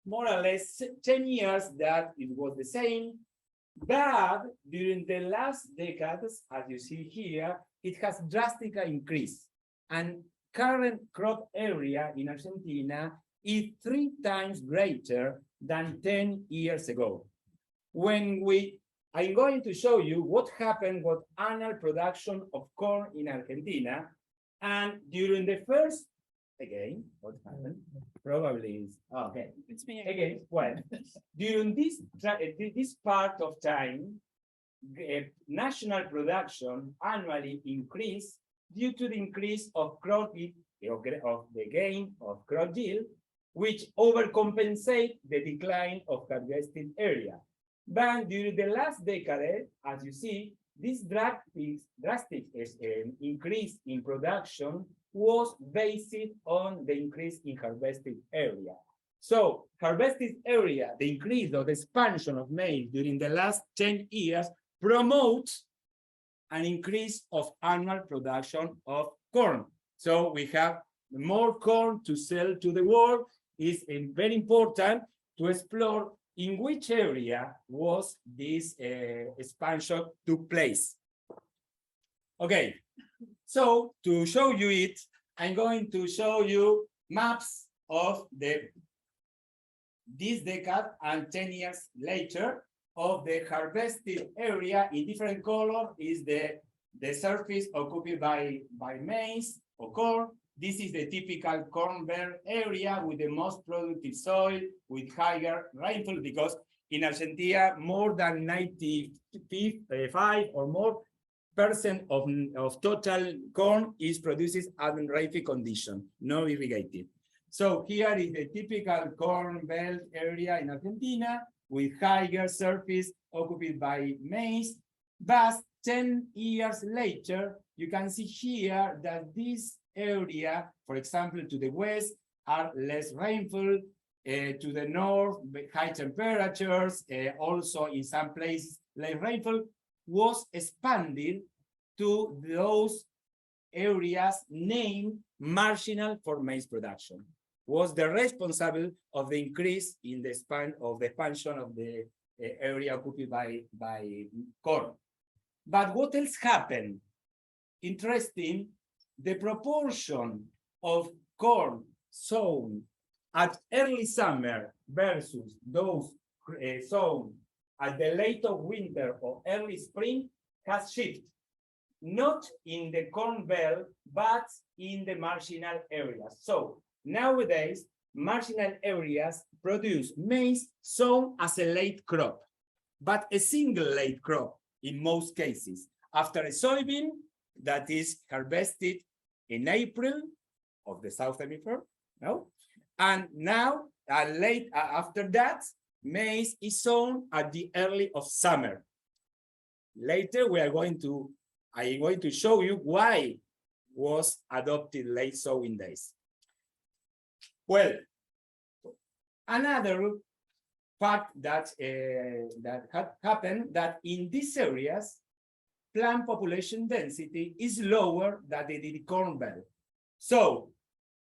more or less 10 years that it was the same, but during the last decades, as you see here, it has drastically increased. And current crop area in Argentina is 3 times greater than 10 years ago. I'm going to show you what happened with annual production of corn in Argentina. And during the first, again, what happened? Probably is, okay. It's me. Again, well, during this part of time, national production annually increased due to the increase of crop yield, of the gain of crop yield, which overcompensate the decline of harvested area. But during the last decade, as you see, this drastic increase in production was based on the increase in harvested area. So harvested area, the increase or the expansion of maize during the last 10 years promotes an increase of annual production of corn. So we have more corn to sell to the world. It's very important to explore in which area was this expansion took place. Okay, so to show you it, I'm going to show you maps of this decade and 10 years later of the harvested area in different color is the surface occupied by maize or corn. This is the typical corn belt area with the most productive soil, with higher rainfall, because in Argentina, more than 95 or more percent of total corn is produced under rainfall condition, no irrigated. So here is the typical corn belt area in Argentina with higher surface occupied by maize. But 10 years later, you can see here that this area, for example, to the west, are less rainfall, to the north, high temperatures, also in some places, less rainfall, was expanded to those areas named marginal for maize production, was the responsible of the increase in the expansion of the area occupied by corn. But what else happened? Interesting, the proportion of corn sown at early summer versus those sown at the late of winter or early spring has shifted, not in the corn belt, but in the marginal areas. So nowadays, marginal areas produce maize sown as a late crop, but a single late crop in most cases, after a soybean that is harvested in April of the South Hemisphere, no? And now, after that, maize is sown at the early of summer. Later, I'm going to show you why was adopted late sowing days. Well, another fact that had happened that in these areas, plant population density is lower than the corn belt. So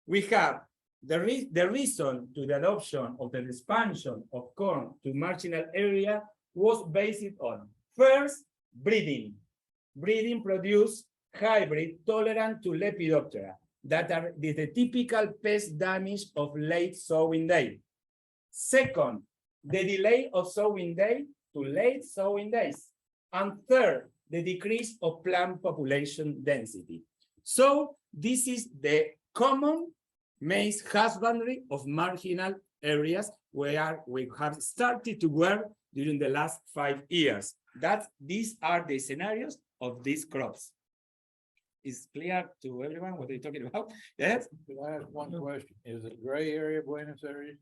we have the reason to the adoption of the expansion of corn to marginal area was based on, first, breeding. Breeding produced hybrid tolerant to Lepidoptera that are the typical pest damage of late sowing day. Second, the delay of sowing day to late sowing days. And third, the decrease of plant population density. So this is the common maize husbandry of marginal areas where we have started to work during the last 5 years. These are the scenarios of these crops. Is clear to everyone what they're talking about? Yes? Could I ask one question? Is it gray area, Buenos Aires?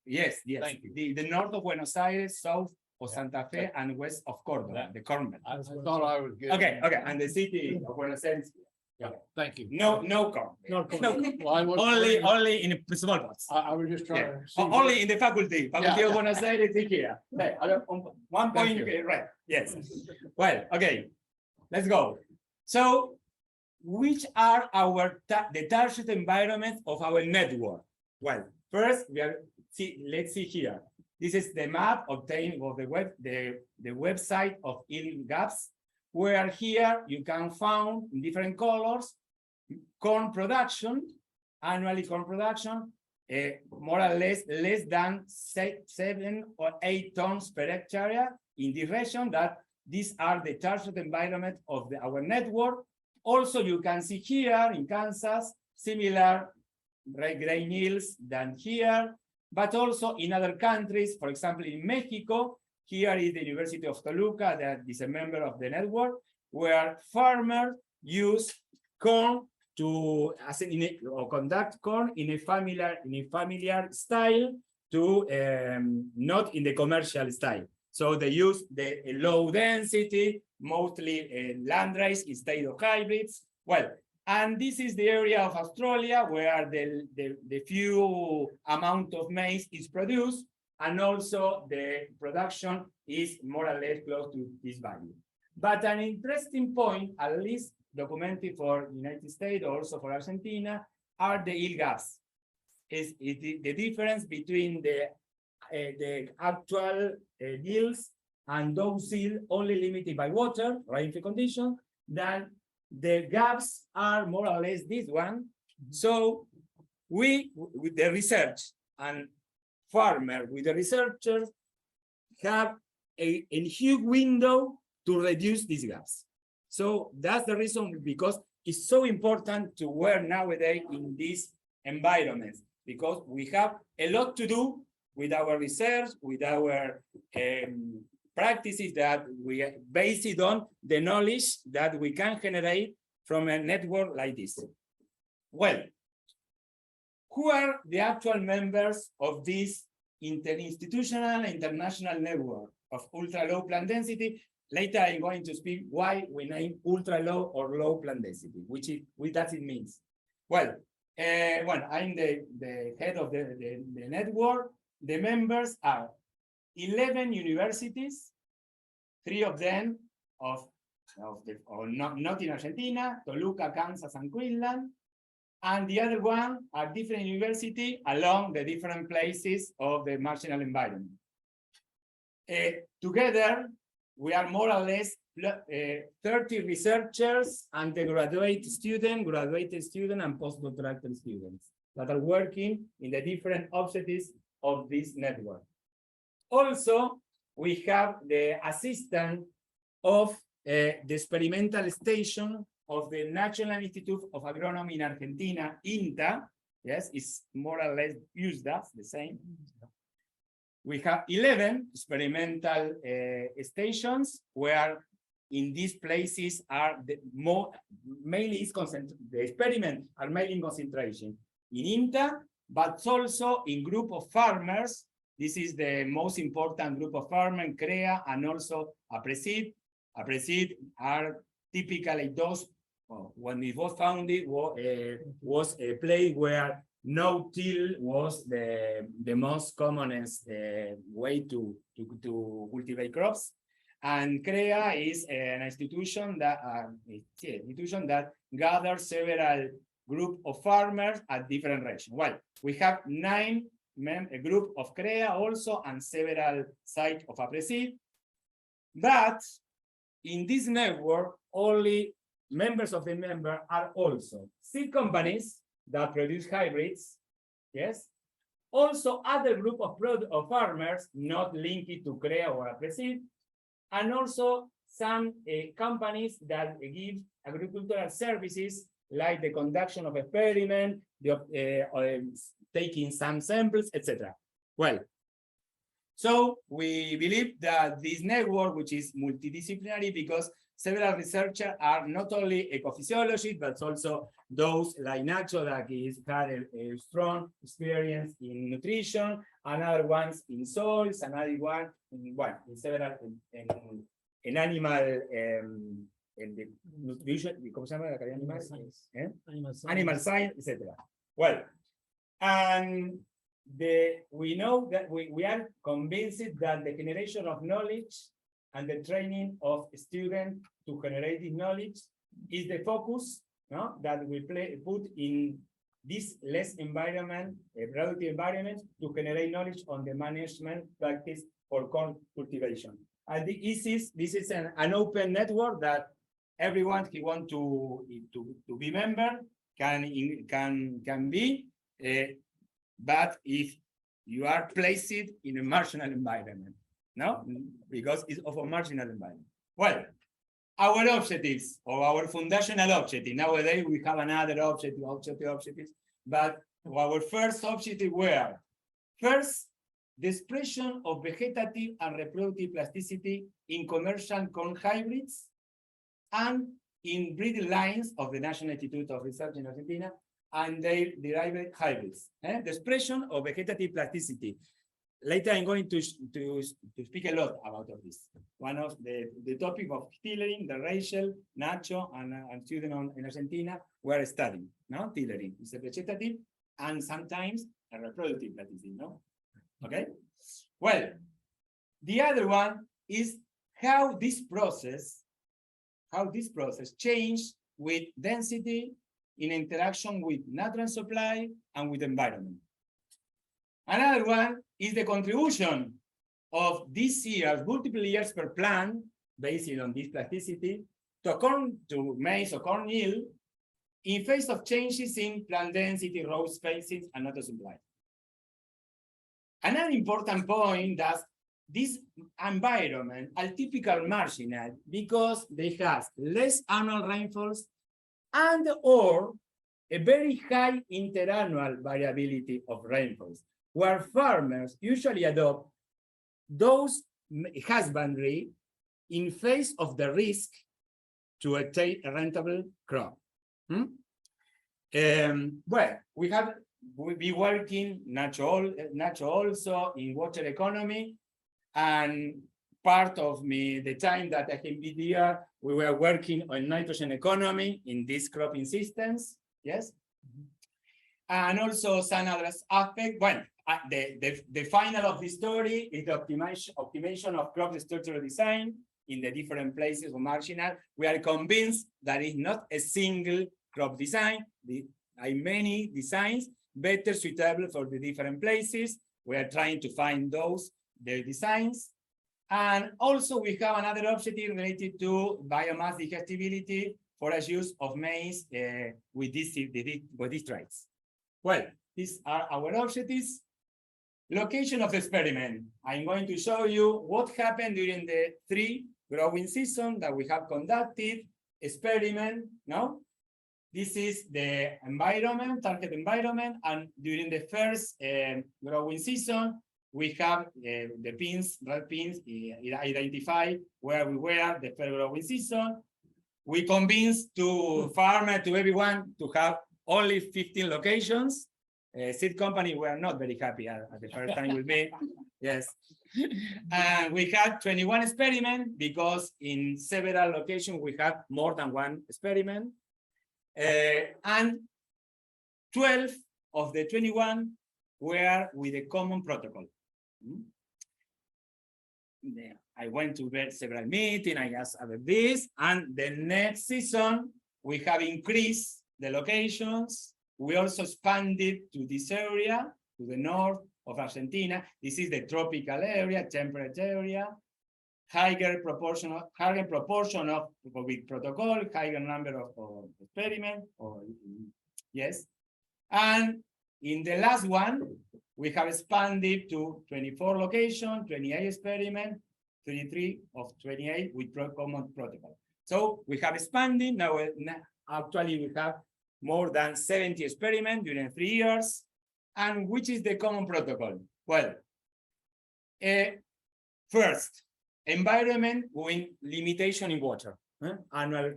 Yes, yes. Thank you. The north of Buenos Aires, south of Santa Fe, and west of Cordoba, the corn belt. I thought I was getting. Okay, and the city of Buenos Aires. Yeah, thank you. No corn. No, No. well, I wasn't reading. Only in small pots. I was just trying Yeah. to see. Only in the faculty of Yeah. Buenos Aires is here. Okay, one point, you. right? Yes. Well, okay, let's go. So, which are the target environments of our network? Well, first let's see here. This is the map obtained of the website of ILGAPS, where here you can find in different colors corn production, annually corn production, more or less than 7 or 8 tons per hectare in the region. That these are the target environment of our network. Also, you can see here in Kansas similar grain yields than here, but also in other countries. For example, in Mexico, here is the University of Toluca, that is a member of the network, where farmers use corn to conduct corn in a familiar style, to not in the commercial style. So they use the low density, mostly landrace instead of hybrids. Well, and this is the area of Australia where the few amount of maize is produced, and also the production is more or less close to this value. But an interesting point, at least documented for the United States, also for Argentina, are the yield gaps. Is the difference between the actual yields and those yields only limited by water, rainfall condition, then the gaps are more or less this one. So we, with the research and farmer, with the researchers, have a huge window to reduce these gaps. So that's the reason, because it's so important to work nowadays in these environments, because we have a lot to do with our research, with our practices that we are based on the knowledge that we can generate from a network like this. Well, who are the actual members of this interinstitutional international network of ultra-low plant density? Later, I'm going to speak why we name ultra-low or low plant density, what does it mean? Well, I'm the head of the network. The members are 11 universities, 3 of them not in Argentina, Toluca, Kansas, and Queensland, and the other one are different universities along the different places of the marginal environment. Together, we are more or less 30 researchers, undergraduate students, graduate students, and postdoctoral students that are working in the different objectives of this network. Also, we have the assistant of the experimental station of the National Institute of Agronomy in Argentina, INTA. Yes, it's more or less used as the same. We have 11 experimental stations where in these places are the experiments are mainly in concentration in INTA, but also in group of farmers. This is the most important group of farmers, CREA, and also APRESID. APRESID are typically those, when it was founded, was a place where no-till was the most commonest way to cultivate crops. And CREA is an institution that gathers several groups of farmers at different regions. Well, we have 9 a group of CREA also, and several sites of APRESID. But in this network, only members of the member are also seed companies that produce hybrids, yes. Also other group of farmers not linked to CREA or APRESID, and also some companies that give agricultural services, like the conduction of experiments, taking some samples, etc. Well, so we believe that this network, which is multidisciplinary, because several researchers are not only ecophysiologists, but also those like Nacho that had a strong experience in nutrition, another ones in soils, another one in several in animal in the nutrition, ¿cómo se llama la calidad animal? Animal science, etc. Well, and we know that we are convinced that the generation of knowledge and the training of students to generate this knowledge is the focus, no, that we put in this less environment, productive environment, to generate knowledge on the management practice for corn cultivation. And this is an open network that everyone who want to be member can be, but if you are placed in a marginal environment, no, because it's of a marginal environment. Well, our objectives or our foundational objective. Nowadays we have another objectives, but our first objective were first the expression of vegetative and reproductive plasticity in commercial corn hybrids and in breeding lines of the National Institute of Research in Argentina and their derived hybrids. The expression of vegetative plasticity. Later, I'm going to speak a lot about this. One of the topic of tillering, the Rachel, Nacho, and students in Argentina were studying. No, tillering is a vegetative and sometimes a reproductive plasticity. No, okay. Well, the other one is how this process changed with density in interaction with natural supply and with environment. Another one is the contribution of this year's multiple years per plant, based on this plasticity, to maize or corn yield, in face of changes in plant density, row spacing, and natural supply. Another important point that this environment are typical marginal because they have less annual rainfalls and or a very high interannual variability of rainfalls, where farmers usually adopt those husbandry in face of the risk to attain a rentable crop. Well, we'll be working natural also in water economy, and part of the time that I have been here, we were working on nitrogen economy in these cropping systems, yes? And also some other aspects. Well, the final of the story is the optimization of crop structural design in the different places of marginal. We are convinced that it's not a single crop design. There are many designs better suitable for the different places. We are trying to find the designs. And also we have another objective related to biomass digestibility for a use of maize with these traits. Well, these are our objectives. Location of experiment. I'm going to show you what happened during the 3 growing seasons that we have conducted experiment, no? This is the environment, target environment, and during the first growing season, we have the pins, red pins, identify where we were the first growing season. We convinced to farmers, to everyone, to have only 15 locations. Seed company were not very happy at the first time with me. Yes. And we had 21 experiments because in several locations we had more than one experiment. And 12 of the 21 were with a common protocol. I went to several meetings, I asked about this, and the next season we have increased the locations. We also expanded to this area, to the north of Argentina. This is the tropical area, temperate area, higher proportion of with protocol, higher number of experiments, yes. And in the last one, we have expanded to 24 locations, 28 experiments, 33 of 28 with common protocol. So we have expanded, now actually we have more than 70 experiments during 3 years. And which is the common protocol? Well, first, environment with limitation in water. Annual,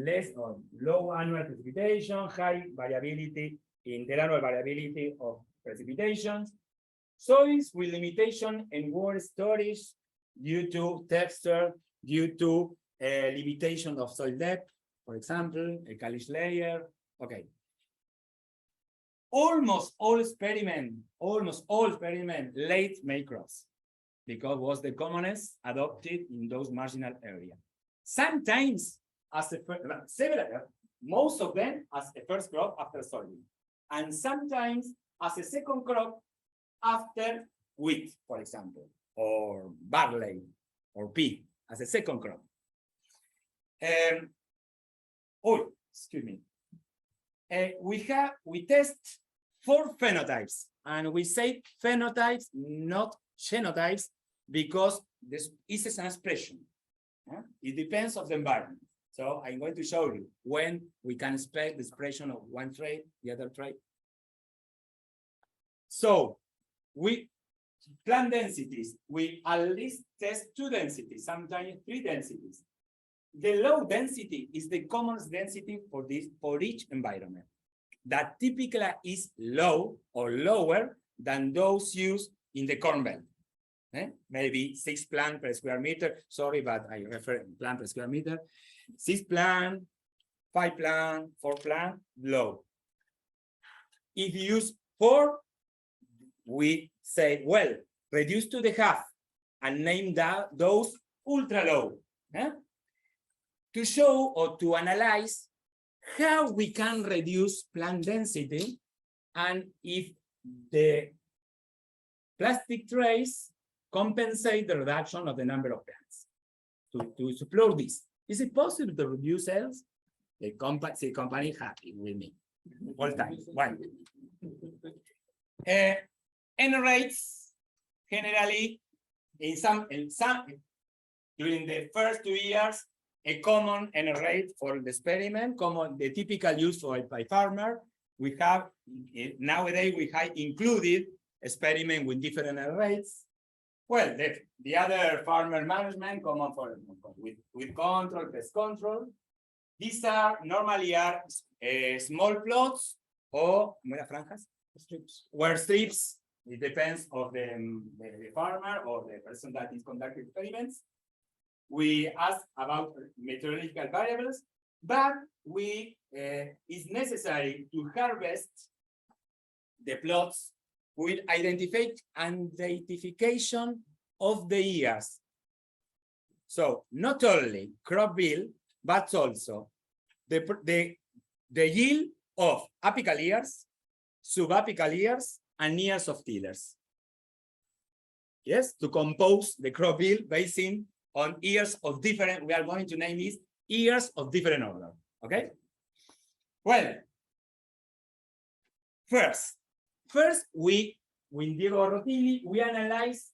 less or low annual precipitation, high variability, interannual variability of precipitations. Soils with limitation in water storage due to texture, due to limitation of soil depth, for example, a caliche layer. Okay. Almost all experiment late May crops, because was the commonest adopted in those marginal areas. Sometimes as most of them as a first crop after soybean. and sometimes as a second crop after wheat, for example, or barley or pea as a second crop. Excuse me. We test 4 phenotypes, and we say phenotypes, not genotypes, because this is an expression. It depends on the environment. So I'm going to show you when we can expect the expression of one trait, the other trait. So we plant densities, we at least test 2 densities, sometimes 3 densities. The low density is the common density for each environment. That typically is low or lower than those used in the Corn Belt. Maybe 6 plants per square meter. Sorry, but I refer plant per square meter. 6 plant, 5 plant, 4 plant, low. If you use 4, we say, well, reduce to the half and name those ultra low. To show or to analyze how we can reduce plant density and if the plastic trays compensate the reduction of the number of plants. To explore this, is it possible to reduce sales? The company is happy with me all the time. One. N rates generally in some during the first 2 years, a common N rate for the experiment, the typical use by farmer. We have nowadays we have included experiment with different N rates. Well, the other farmer management common for with control, pest control. These are normally small plots or strips. Where strips. It depends on the farmer or the person that is conducting experiments. We ask about meteorological variables, but it's necessary to harvest the plots with identification of the years. So not only crop yield, but also the yield of apical years, subapical years, and years of tillers. Yes, to compose the crop yield based on years of different, we are going to name this years of different order, okay? Well, first with Diego Rotili, we analyze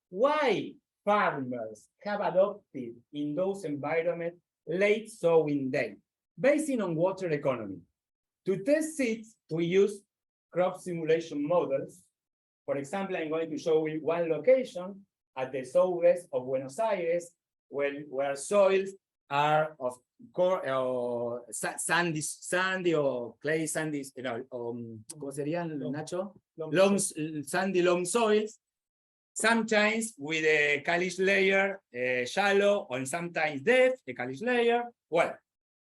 why farmers have adopted in those environments late sowing day, based on water economy. To test seeds, we use crop simulation models. For example, I'm going to show you one location at the southwest of Buenos Aires, where soils are of sandy or clay sandy, ¿cómo serían, Nacho? Sandy loam soils, sometimes with a caliche layer shallow, or sometimes depth, a caliche layer. Well,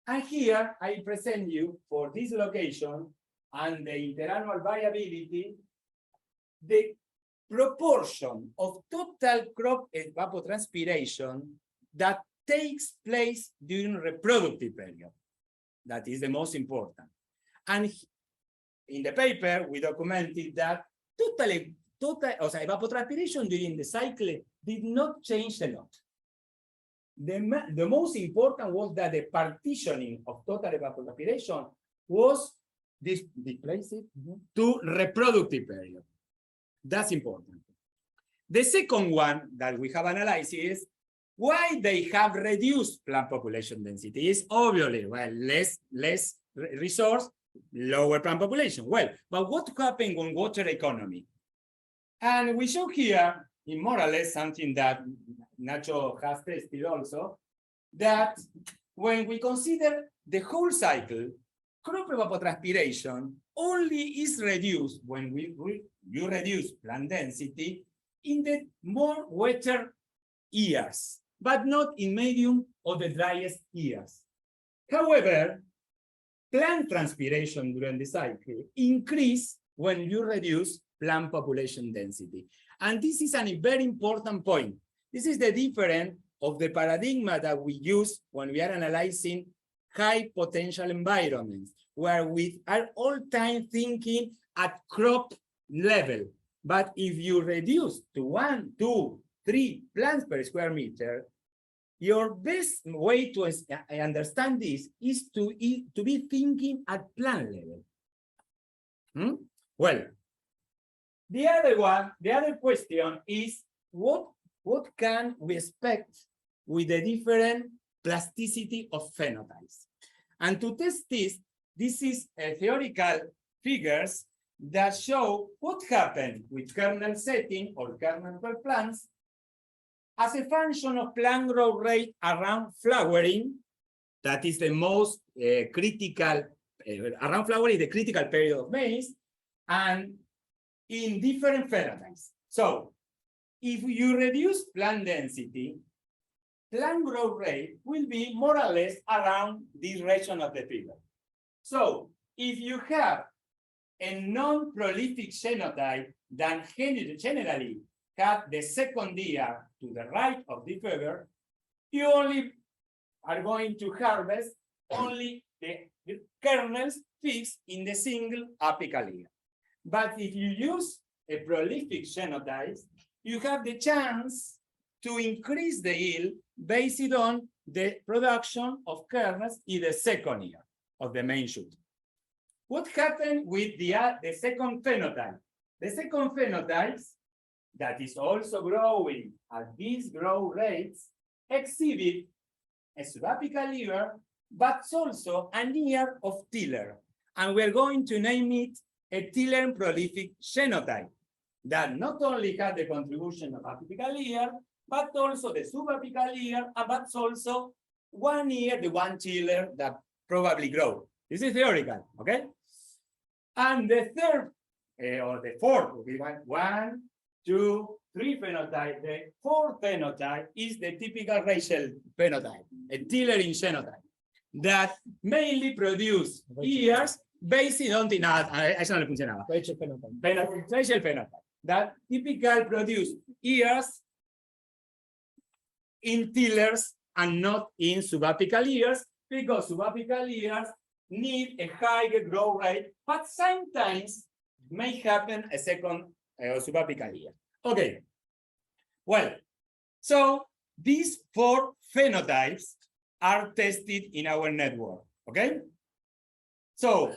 and here I present you for this location and the interannual variability, the proportion of total crop evapotranspiration that takes place during reproductive period. That is the most important. And in the paper, we documented that evapotranspiration during the cycle did not change a lot. The most important was that the partitioning of total evapotranspiration was displaced to reproductive period. That's important. The second one that we have analyzed is why they have reduced plant population density. Is obviously, well, less resource, lower plant population. Well, but what happened on water economy? And we show here, in more or less something that Nacho has tested also, that when we consider the whole cycle, crop evapotranspiration only is reduced when you reduce plant density in the more wetter years, but not in medium or the driest years. However, plant transpiration during the cycle increase when you reduce plant population density. And this is a very important point. This is the difference of the paradigm that we use when we are analyzing high potential environments. where we are all time thinking at crop level. But if you reduce to 1, 2, 3 plants per square meter, your best way to understand this is to be thinking at plant level. Well, the other question is what can we expect with the different plasticity of phenotypes? And to test this is a theoretical figures that show what happened with kernel setting or kernel per plants as a function of plant growth rate around flowering. That is the most critical, around flowering is the critical period of maize, and in different phenotypes. So if you reduce plant density, plant growth rate will be more or less around this region of the figure. So if you have a non-prolific genotype that generally have the second year to the right of the figure, you only are going to harvest only the kernels fixed in the single apical year. But if you use a prolific genotype, you have the chance to increase the yield based on the production of kernels in the second year of the main shoot. What happened with the second phenotype? The second phenotype that is also growing at these growth rates exhibit a subapical year, but also an year of tiller. And we're going to name it a tiller prolific genotype that not only has the contribution of apical year, but also the subapical year, but also 1 year, the one tiller that probably grow. This is theoretical, okay? And the third, or the fourth, we want 1, 2, 3 phenotype. The fourth phenotype is the typical racial phenotype, a tillering genotype, that mainly produce years based on the eso no le funcionaba. Racial phenotype. That typical produce years in tillers and not in subapical years, because subapical years need a higher growth rate, but sometimes may happen a second subapical year. Okay. Well, so these 4 phenotypes are tested in our network. Okay. So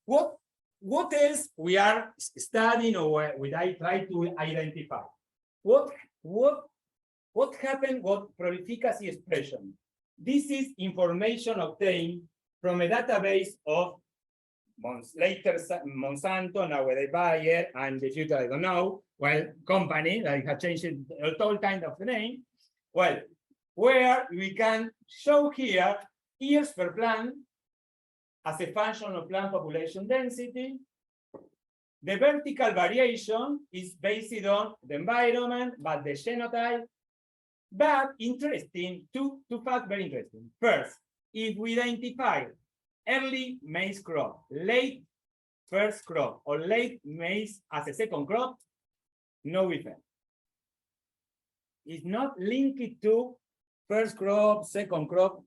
what else we are studying, or I try to identify? What happened? What prolificacy expression? This is information obtained from a database of later Monsanto, nowadays Bayer, and the future I don't know. Well, company that have changed all kind of name. Well, where we can show here years per plant as a function of plant population density. The vertical variation is based on the environment, but the genotype. But interesting, two facts very interesting. First, if we identify early maize crop, late first crop, or late maize as a second crop, no effect. It's not linked to first crop, second crop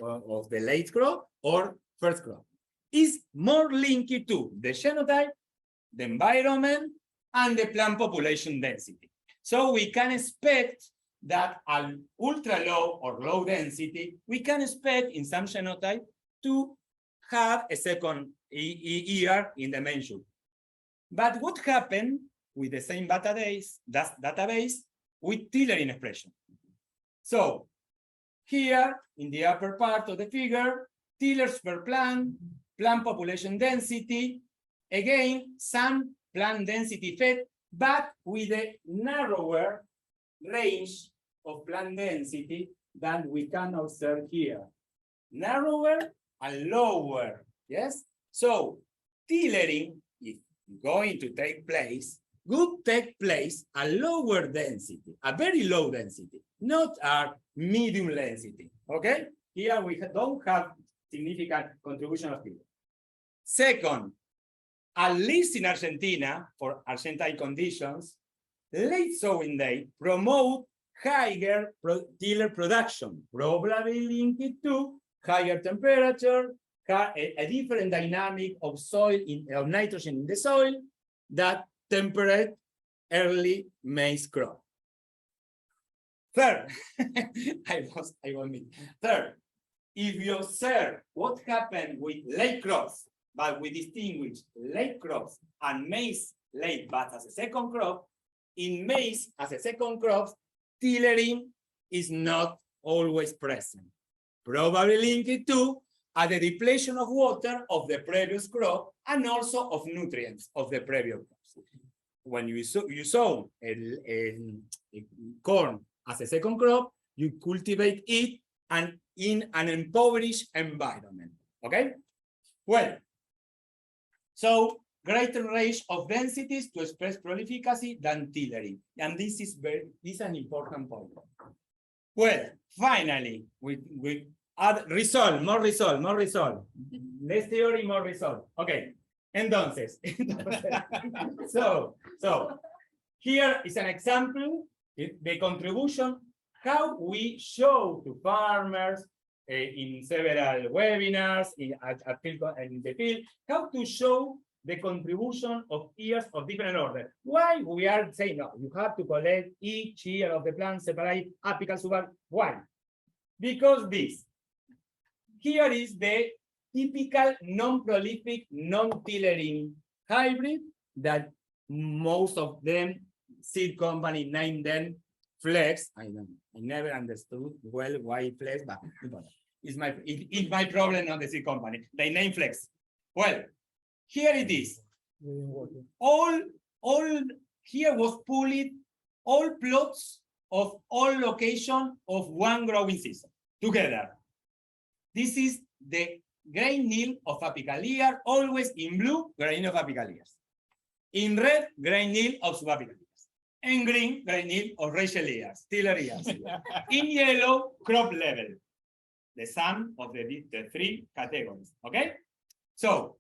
of the late crop, or first crop. It's more linked to the genotype, the environment, and the plant population density. So we can expect that at ultra low or low density, we can expect in some genotype to have a second year in the main shoot. But what happened with the same database with tillering expression? So here in the upper part of the figure, tillers per plant, plant population density, again, some plant density effect, but with a narrower range of plant density than we can observe here. Narrower and lower, yes? So tillering, if going to take place, would take place at lower density, a very low density, not a medium density, okay? Here we don't have significant contribution of tiller. Second, at least in Argentina, for Argentine conditions, late sowing day promote higher tiller production, probably linked to higher temperature, a different dynamic of soil of nitrogen in the soil that temperate early maize crop. Third, I won't mean. Third, if you observe what happened with late crops, but we distinguish late crops and maize late but as a second crop, in maize as a second crop, tillering is not always present. Probably linked to the depletion of water of the previous crop and also of nutrients of the previous crops. When you sow corn as a second crop, you cultivate it and in an impoverished environment. Okay? Well, so greater range of densities to express prolificacy than tillering. And this is an important point. Well, finally, we add more result. Less theory, more result. Okay. Entonces, so here is an example, the contribution, how we show to farmers in several webinars in the field, how to show the contribution of years of different order. Why we are saying, no, you have to collect each year of the plant, separate apical, subapical. Why? Because this. Here is the typical non-prolific, non-tillering hybrid that most of them, seed company name them Flex. I never understood well why Flex, but it's my problem on the seed company. They name Flex. Well, here it is. All here was pulled all plots of all location of one growing season together. This is the grain nil of apical ear, always in blue, grain of apical ears. In red, grain nil of subapical ears. In green, grain nil of racial ears, tiller ears. In yellow, crop level. The sum of the three categories, okay? So,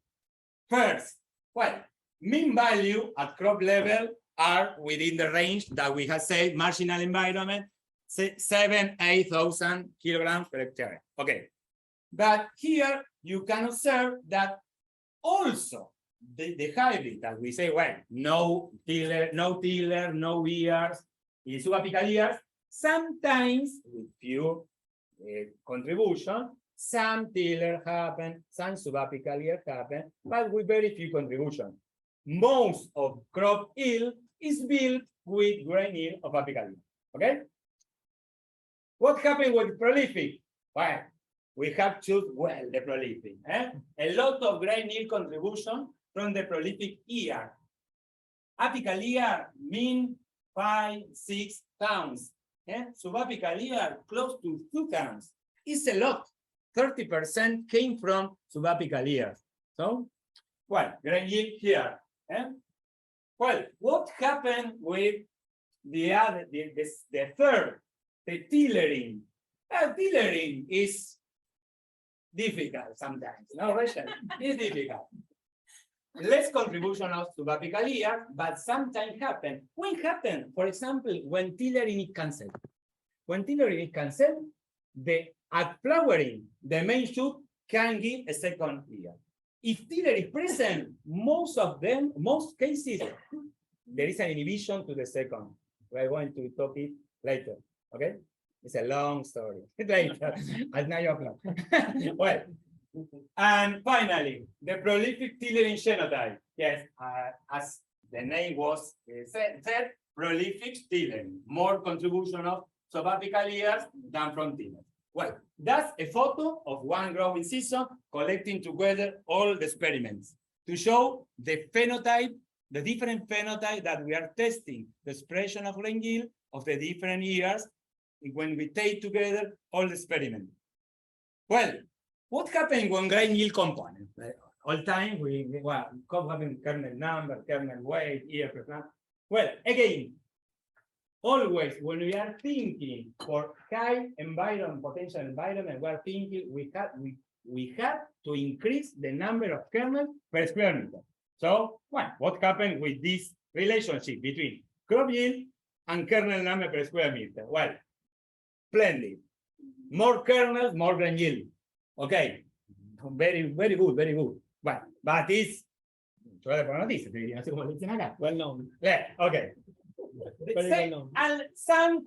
first, well, mean value at crop level are within the range that we have said, marginal environment, 7,000-8,000 kilograms per hectare. Okay. But here you can observe that also the hybrid that we say, well, no tiller, no ears, in subapical ears, sometimes with few contribution, some tiller happen, some subapical ear happen, but with very few contribution. Most of crop yield is built with grain yield of apical ear. Okay? What happened with prolific? Well, we have choose well the prolific. A lot of grain yield contribution from the prolific ear. Apical ear mean 5-6 tons. Subapical ear close to 2 tons. It's a lot. 30% came from subapical ears. So, well, grain yield here. Well, what happened with the other, the third, the tillering? Tillering is difficult sometimes. No, Rachel, it's difficult. Less contribution of subapical ear, but sometimes happen. When happen, for example, when tillering is cancelled. When tillering is cancelled, at flowering, the main shoot can give a second ear. If tiller is present, most cases, there is an inhibition to the second. We're going to talk it later, okay? It's a long story. Later, at 9 o'clock. Well, and finally, the prolific tillering genotype. Yes, as the name was said, prolific tillering. More contribution of subapical ears than from tillers. Well, that's a photo of one growing season collecting together all the experiments to show the phenotype, the different phenotype that we are testing, the expression of grain yield of the different years when we take together all the experiments. Well, what happened when grain yield component? All time having kernel number, kernel weight, ear per plant. Well, again, always when we are thinking for high environment, potential environment, we are thinking we have to increase the number of kernels per square meter. So, well, what happened with this relationship between crop yield and kernel number per square meter? Well, splendid. More kernels, more grain yield. Okay. Very, very good, very good. Well, but it's, yo le pongo noticias, te diría, no sé cómo le dicen acá. Well known. Yeah, okay. Very well known. And some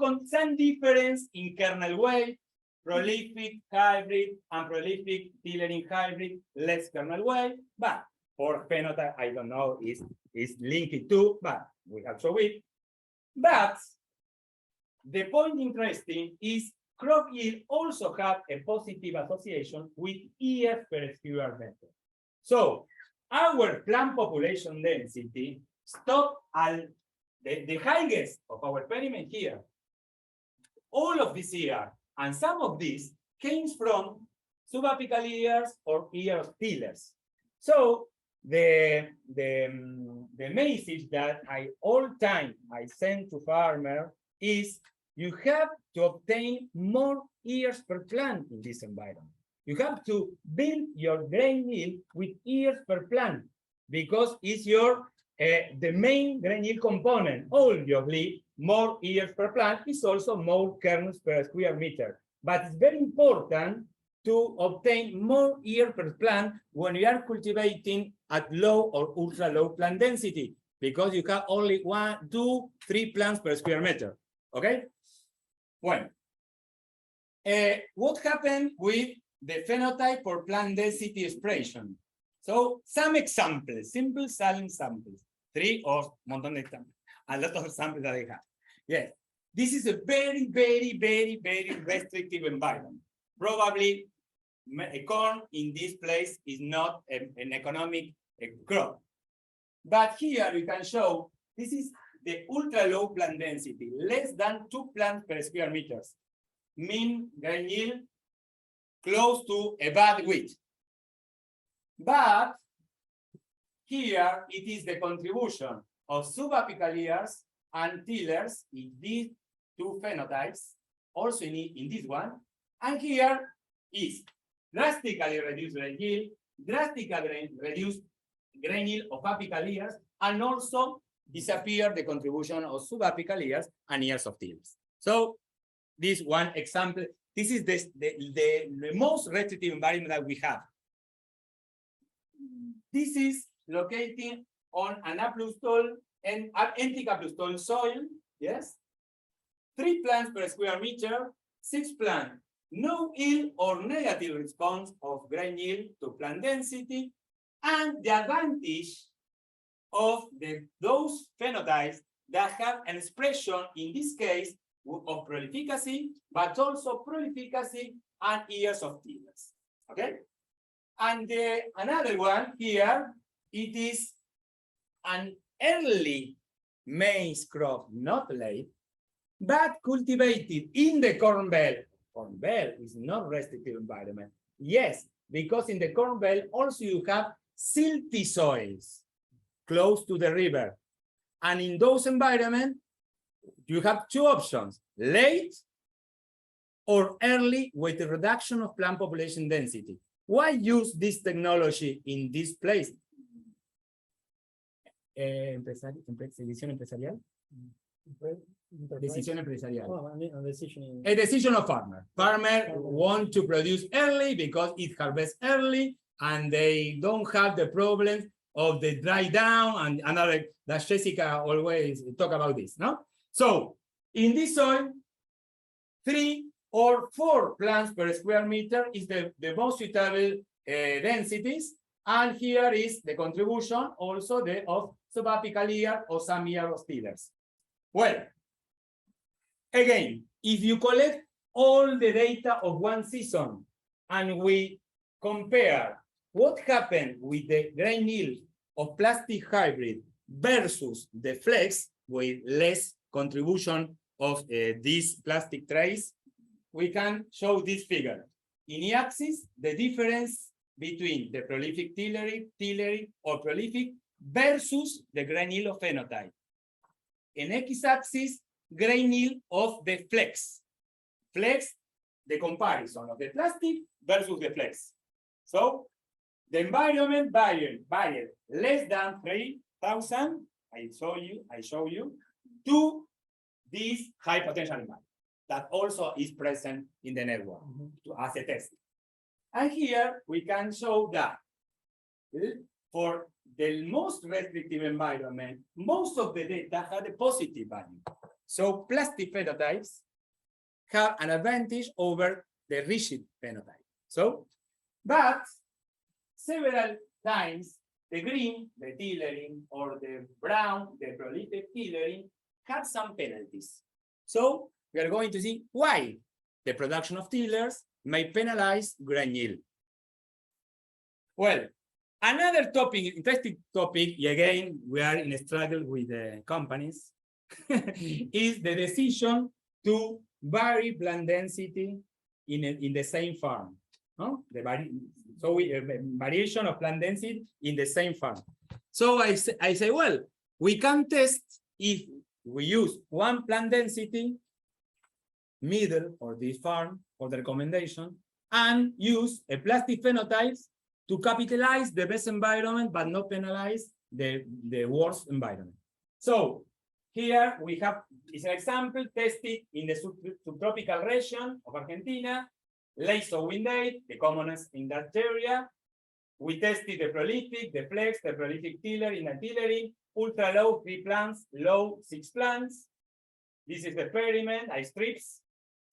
difference in kernel weight, prolific hybrid and prolific tillering hybrid, less kernel weight, but for phenotype, I don't know, is linked to, but we have shown it. But the point interesting is crop yield also have a positive association with EF per square meter. So our plant population density stop at the highest of our experiment here. All of this here and some of these came from subapical ears or ear tillers. So the message that I all time I send to farmer is you have to obtain more ears per plant in this environment. You have to build your grain yield with ears per plant because it's your the main grain yield component. Obviously, more ears per plant is also more kernels per square meter. But it's very important to obtain more ear per plant when you are cultivating at low or ultra low plant density, because you have only 1, 2, 3 plants per square meter. Okay? Well, what happened with the phenotype for plant density expression? So some examples, simple silent samples, 3 or montón de examples, a lot of samples that I have. Yes, this is a very, very, very, very restrictive environment. Probably corn in this place is not an economic crop. But here you can show this is the ultra low plant density, less than 2 plants per square meters. Mean grain yield close to a bad wheat. But here it is the contribution of subapical ears and tillers in these 2 phenotypes, also in this one. And here is drastically reduced grain yield, drastically reduced grain yield of apical ears, and also disappear the contribution of subapical ears and ears of tillers. So this one example, this is the most restrictive environment that we have. This is located on an applustol and anti-applustol soil, yes? 3 plants per square meter, 6 plants, no yield or negative response of grain yield to plant density, and the advantage of those phenotypes that have an expression, in this case, of prolificacy, but also prolificacy and ears of tillers, okay? And another one here, it is an early maize crop, not late, but cultivated in the corn belt. Corn belt is not restrictive environment. Yes, because in the corn belt also you have silty soils close to the river. And in those environments, you have 2 options, late or early with a reduction of plant population density. Why use this technology in this place? Decisión empresarial? Decisión empresarial. Oh, I mean, a decision. A decision of farmer. Farmer want to produce early because it harvests early and they don't have the problem of the dry down and another that Jessica always talk about this, no? So in this soil, 3 or 4 plants per square meter is the most suitable densities. And here is the contribution also of subapical ear or some ear of tillers. Well, again, if you collect all the data of one season and we compare what happened with the grain yield of plastic hybrid versus the flex with less contribution of these plastic trays, we can show this figure. In y-axis, the difference between the prolific tillery or prolific versus the grain yield of phenotype. In x-axis, grain yield of the flex. Flex, the comparison of the plastic versus the flex. So the environment varied less than 3,000, I show you, to this high potential environment that also is present in the network as a test. And here we can show that for the most restrictive environment, most of the data had a positive value. So plastic phenotypes have an advantage over the rigid phenotype. So, but several times the green, the tillering, or the brown, the prolific tillering, had some penalties. So we are going to see why the production of tillers may penalize grain yield. Well, another topic, interesting topic, again, we are in a struggle with the companies, is the decision to vary plant density in the same farm. No? Variation of plant density in the same farm. So I say, well, we can test if we use one plant density, middle or this farm for the recommendation, and use a plastic phenotypes to capitalize the best environment but not penalize the worst environment. So here we have is an example tested in the subtropical region of Argentina, late sowing date, the commonest in that area. We tested the prolific, the flex, the prolific tiller in a tillering, ultra low 3 plants, low 6 plants. This is the experiment, I strips.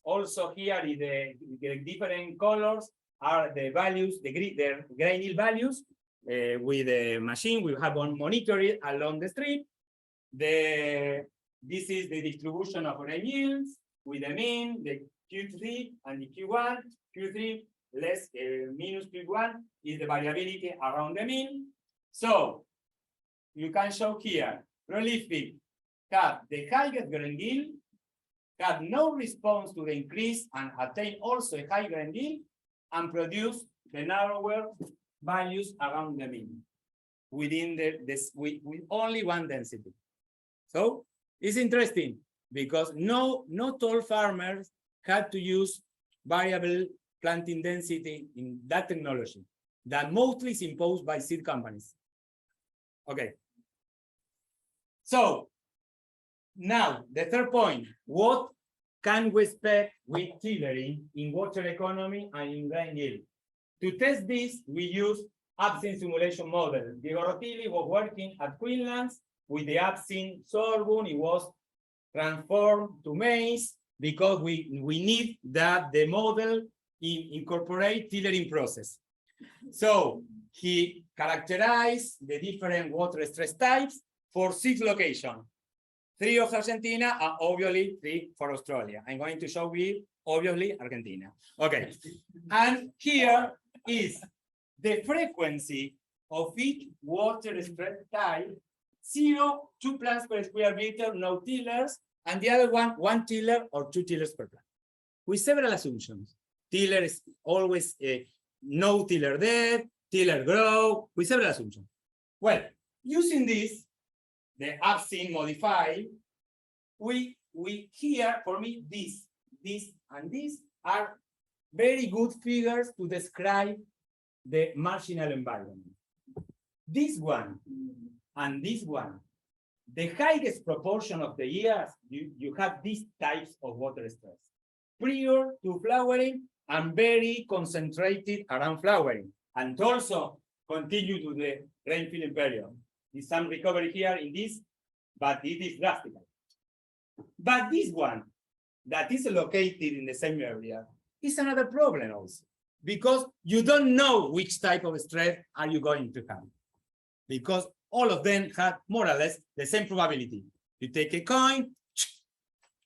Also here is the different colors are the values, the grain yield values. With the machine, we have on monitor it along the strip. This is the distribution of grain yields with the mean, the Q3 and the Q1. Q3 less minus Q1 is the variability around the mean. So you can show here, prolific had the highest grain yield, had no response to the increase and attained also a high grain yield, and produced the narrower values around the mean within with only one density. So it's interesting because not all farmers had to use variable planting density in that technology that mostly is imposed by seed companies. Okay. So now the third point, what can we expect with tillering in water economy and in grain yield? To test this, we use absinthe simulation model. Diego Rotilli was working at Queensland with the absinthe sorghum. It was transformed to maize because we need that the model incorporate tillering process. So he characterized the different water stress types for 6 locations. 3 of Argentina and obviously 3 for Australia. I'm going to show you obviously Argentina. Okay. And here is the frequency of each water stress type, 0, 2 plants per square meter, no tillers, and the other one, 1 tiller or 2 tillers per plant. With several assumptions. Tiller is always no tiller dead, tiller grow, with several assumptions. Well, using this, the absinthe modified, we here, for me, this, and this are very good figures to describe the marginal environment. This one and this one, the highest proportion of the years, you have these types of water stress. Prior to flowering and very concentrated around flowering, and also continue to the rain-filling period. There's some recovery here in this, but it is drastic. But this one, that is located in the same area, is another problem also, because you don't know which type of stress are you going to have, because all of them have more or less the same probability. You take a coin,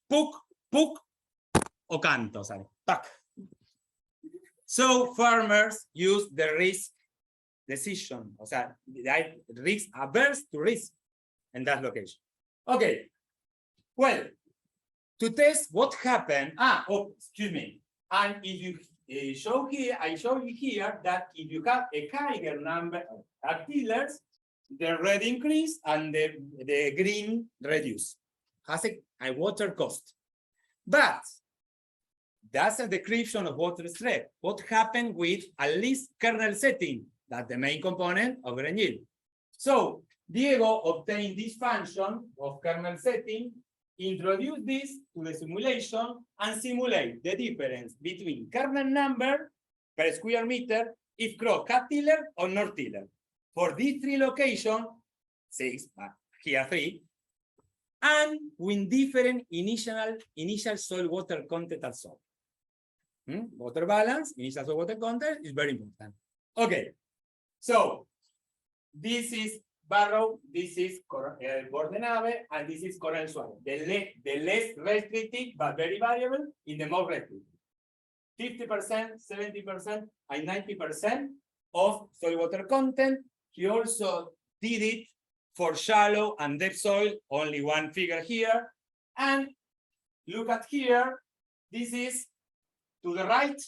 puk, puk, o canto, ¿sabes? Pack. So farmers use the risk decision, o sea, risk averse to risk in that location. Okay, well, to test what happened, excuse me, and if you show here, I show you here that if you have a higher number of tillers, the red increase and the green reduce, has a water cost. But that's a description of water stress. What happened with at least kernel setting, that's the main component of grain yield. So Diego obtained this function of kernel setting, introduce this to the simulation, and simulate the difference between kernel number per square meter if crop cut tiller or not tiller. For these three locations, 6, here 3, and with different initial soil water content at soil. Water balance, initial soil water content is very important. Okay, so this is Barrow, this is Bordenave, and this is Coral Soil. The less restrictive but very variable in the more restrictive. 50%, 70%, and 90% of soil water content. He also did it for shallow and depth soil, only one figure here. And look at here, this is to the right,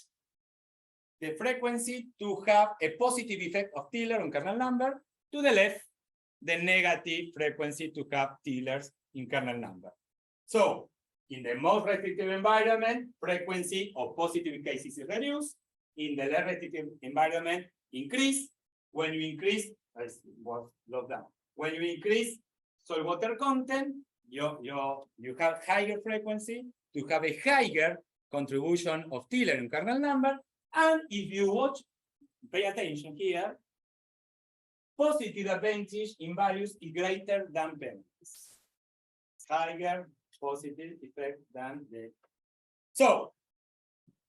the frequency to have a positive effect of tiller on kernel number. To the left, the negative frequency to have tillers in kernel number. So in the most restrictive environment, frequency of positive cases is reduced. In the less restrictive environment, increase. When you increase, when you increase soil water content, you have higher frequency to have a higher contribution of tiller in kernel number. And if you watch, pay attention here, positive advantage in values is greater than penalties. Higher positive effect than the. So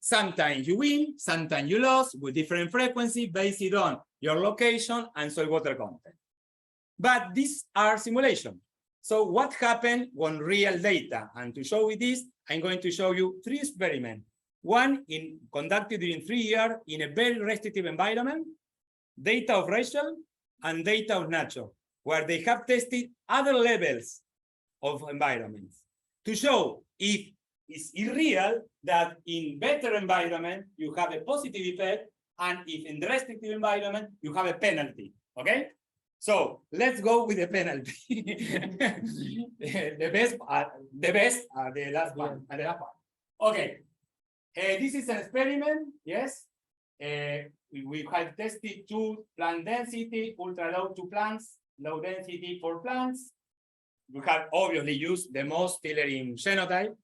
sometimes you win, sometimes you lose with different frequency based on your location and soil water content. But these are simulations. So what happened on real data? And to show you this, I'm going to show you 3 experiments. One conducted during 3 years in a very restrictive environment, data of racial and data of natural, where they have tested other levels of environments to show if it's real that in better environment you have a positive effect, and if in the restrictive environment you have a penalty. Okay, so let's go with the penalty. the last one. Okay, this is an experiment. Yes, we have tested 2 plant density, ultra low 2 plants, low density 4 plants. We have obviously used the most tillering phenotype,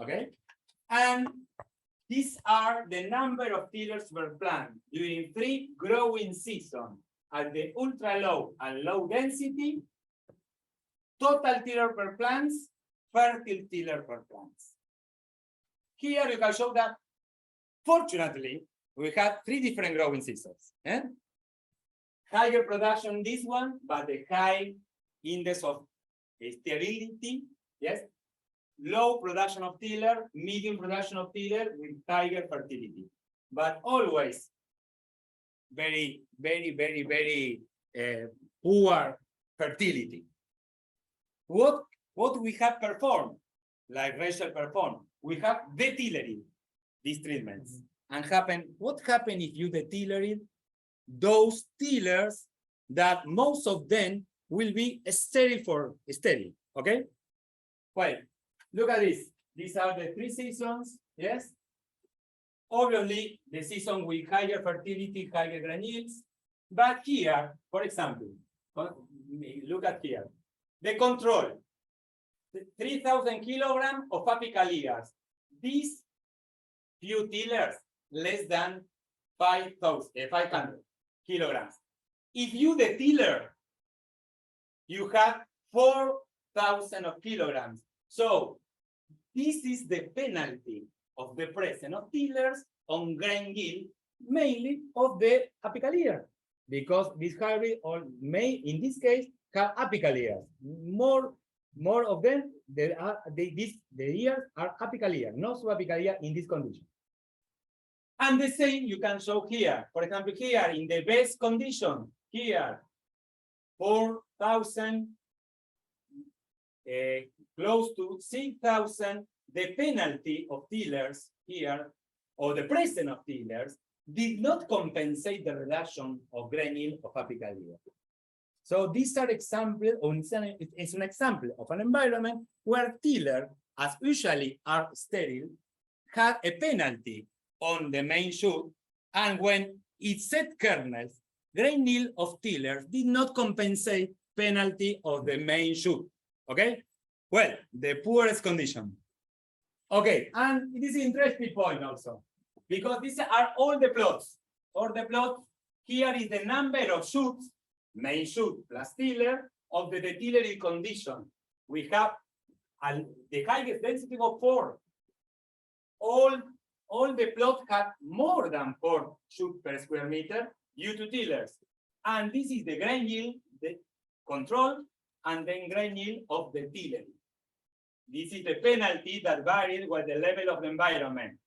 okay? And these are the number of tillers per plant during 3 growing seasons at the ultra low and low density, total tiller per plants, fertile tiller per plants. Here you can show that, fortunately, we have 3 different growing seasons. Higher production this one, but the high index of sterility, yes. Low production of tiller, medium production of tiller with higher fertility, but always very poor fertility. What we have performed, like Rachel performed, we have detillered these treatments. And what happened if you detillered those tillers that most of them will be sterile, okay? Well, look at this. These are the 3 seasons, yes? Obviously, the season with higher fertility, higher granules. But here, for example, look at here. The control, 3,000 kilograms of apical years. These few tillers, less than 500 kilograms. If you the tiller, you have 4,000 kilograms. So this is the penalty of the presence of tillers on grain yield, mainly of the apical year, because this hybrid or may in this case have apical years. More of them, the years are apical year, not subapical year in this condition. And the same you can show here. For example, here in the best condition, here 4,000. Close to 6,000, the penalty of tillers here, or the presence of tillers, did not compensate the reduction of grain yield of apical year. So these are examples, it's an example of an environment where tillers, as usually are sterile, have a penalty on the main shoot, and when it set kernels, grain yield of tillers did not compensate penalty of the main shoot. Okay, well, the poorest condition. Okay, and this is interesting point also. because these are all the plots. All the plots, here is the number of shoots, main shoot plus tiller, of the tillery condition. We have the highest density of 4. All the plots have more than 4 shoots per square meter due to tillers. And this is the grain yield, the control, and then grain yield of the tillery. This is the penalty that varies with the level of the environment.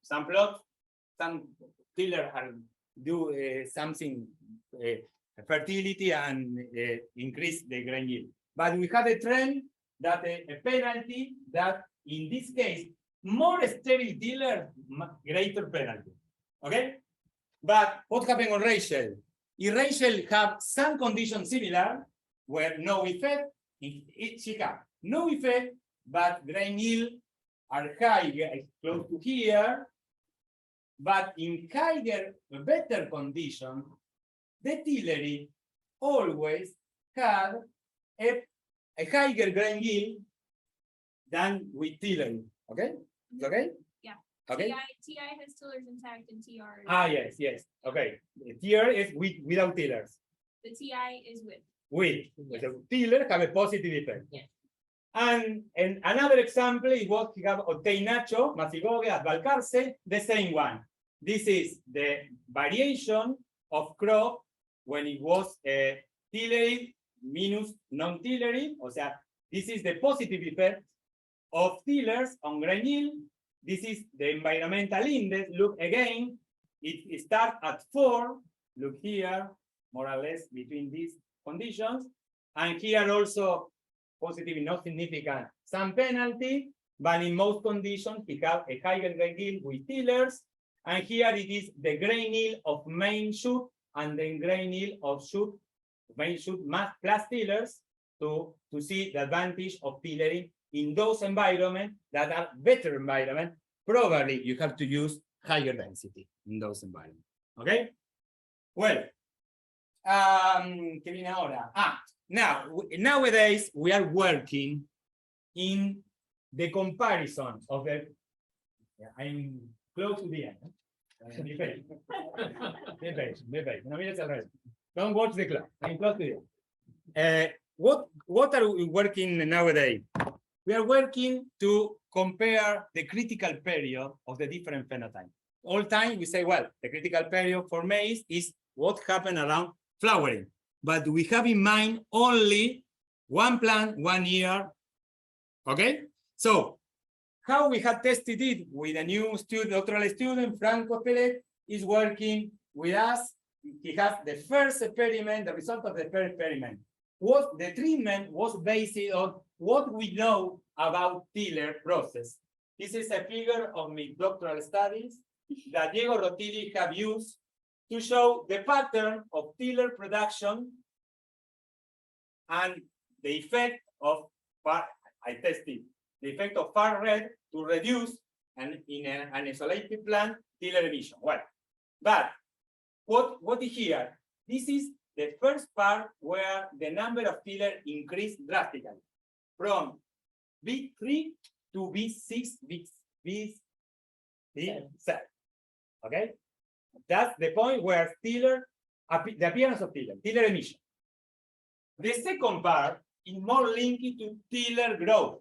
Some plots, some tillers do something fertility and increase the grain yield. But we have a trend that a penalty that in this case, more sterile tiller, greater penalty. Okay? But what happened on Rachel? If Rachel have some conditions similar, where no effect, she have no effect, but grain yield are higher, close to here. But in higher, better condition, the tillery always had a higher grain yield than with tillery. Okay? Okay? Yeah. Okay. TI has tillers intact and TR. Yes. Okay. The tier is without tillers. The TI is with. With. Yes. The tiller have a positive effect. Yes. And another example is what we have obtained Nacho, Masigoge, at Balcarce, the same one. This is the variation of crop when it was tillery minus non-tillery. O sea, this is the positive effect of tillers on grain yield. This is the environmental index. Look again, it starts at 4. Look here, more or less between these conditions. And here also positive, not significant, some penalty, but in most conditions, we have a higher grain yield with tillers. And here it is the grain yield of main shoot and then grain yield of main shoot plus tillers to see the advantage of tillery in those environments that are better environment. Probably you have to use higher density in those environments. Okay? Well, ¿qué viene ahora? Nowadays we are working in the comparison of the. I'm close to the end. Be patient. Be patient. No mires al revés. Don't watch the clock. I'm close to the end. What are we working nowadays? We are working to compare the critical period of the different phenotypes. All time we say, well, the critical period for maize is what happened around flowering. But we have in mind only one plant, 1 year. Okay? So, how we have tested it with a new student, doctoral student, Franco Pellet, is working with us. He has the first experiment, the result of the first experiment. What the treatment was based on what we know about tiller process. This is a figure of my doctoral studies that Diego Rotili have used to show the pattern of tiller production and the effect of, I tested, the effect of far red to reduce and in an isolated plant tiller emission. Well, but what is here? This is the first part where the number of tiller increased drastically from B3 to B6, B7. Okay? That's the point where tiller, the appearance of tiller emission. The second part is more linked to tiller growth.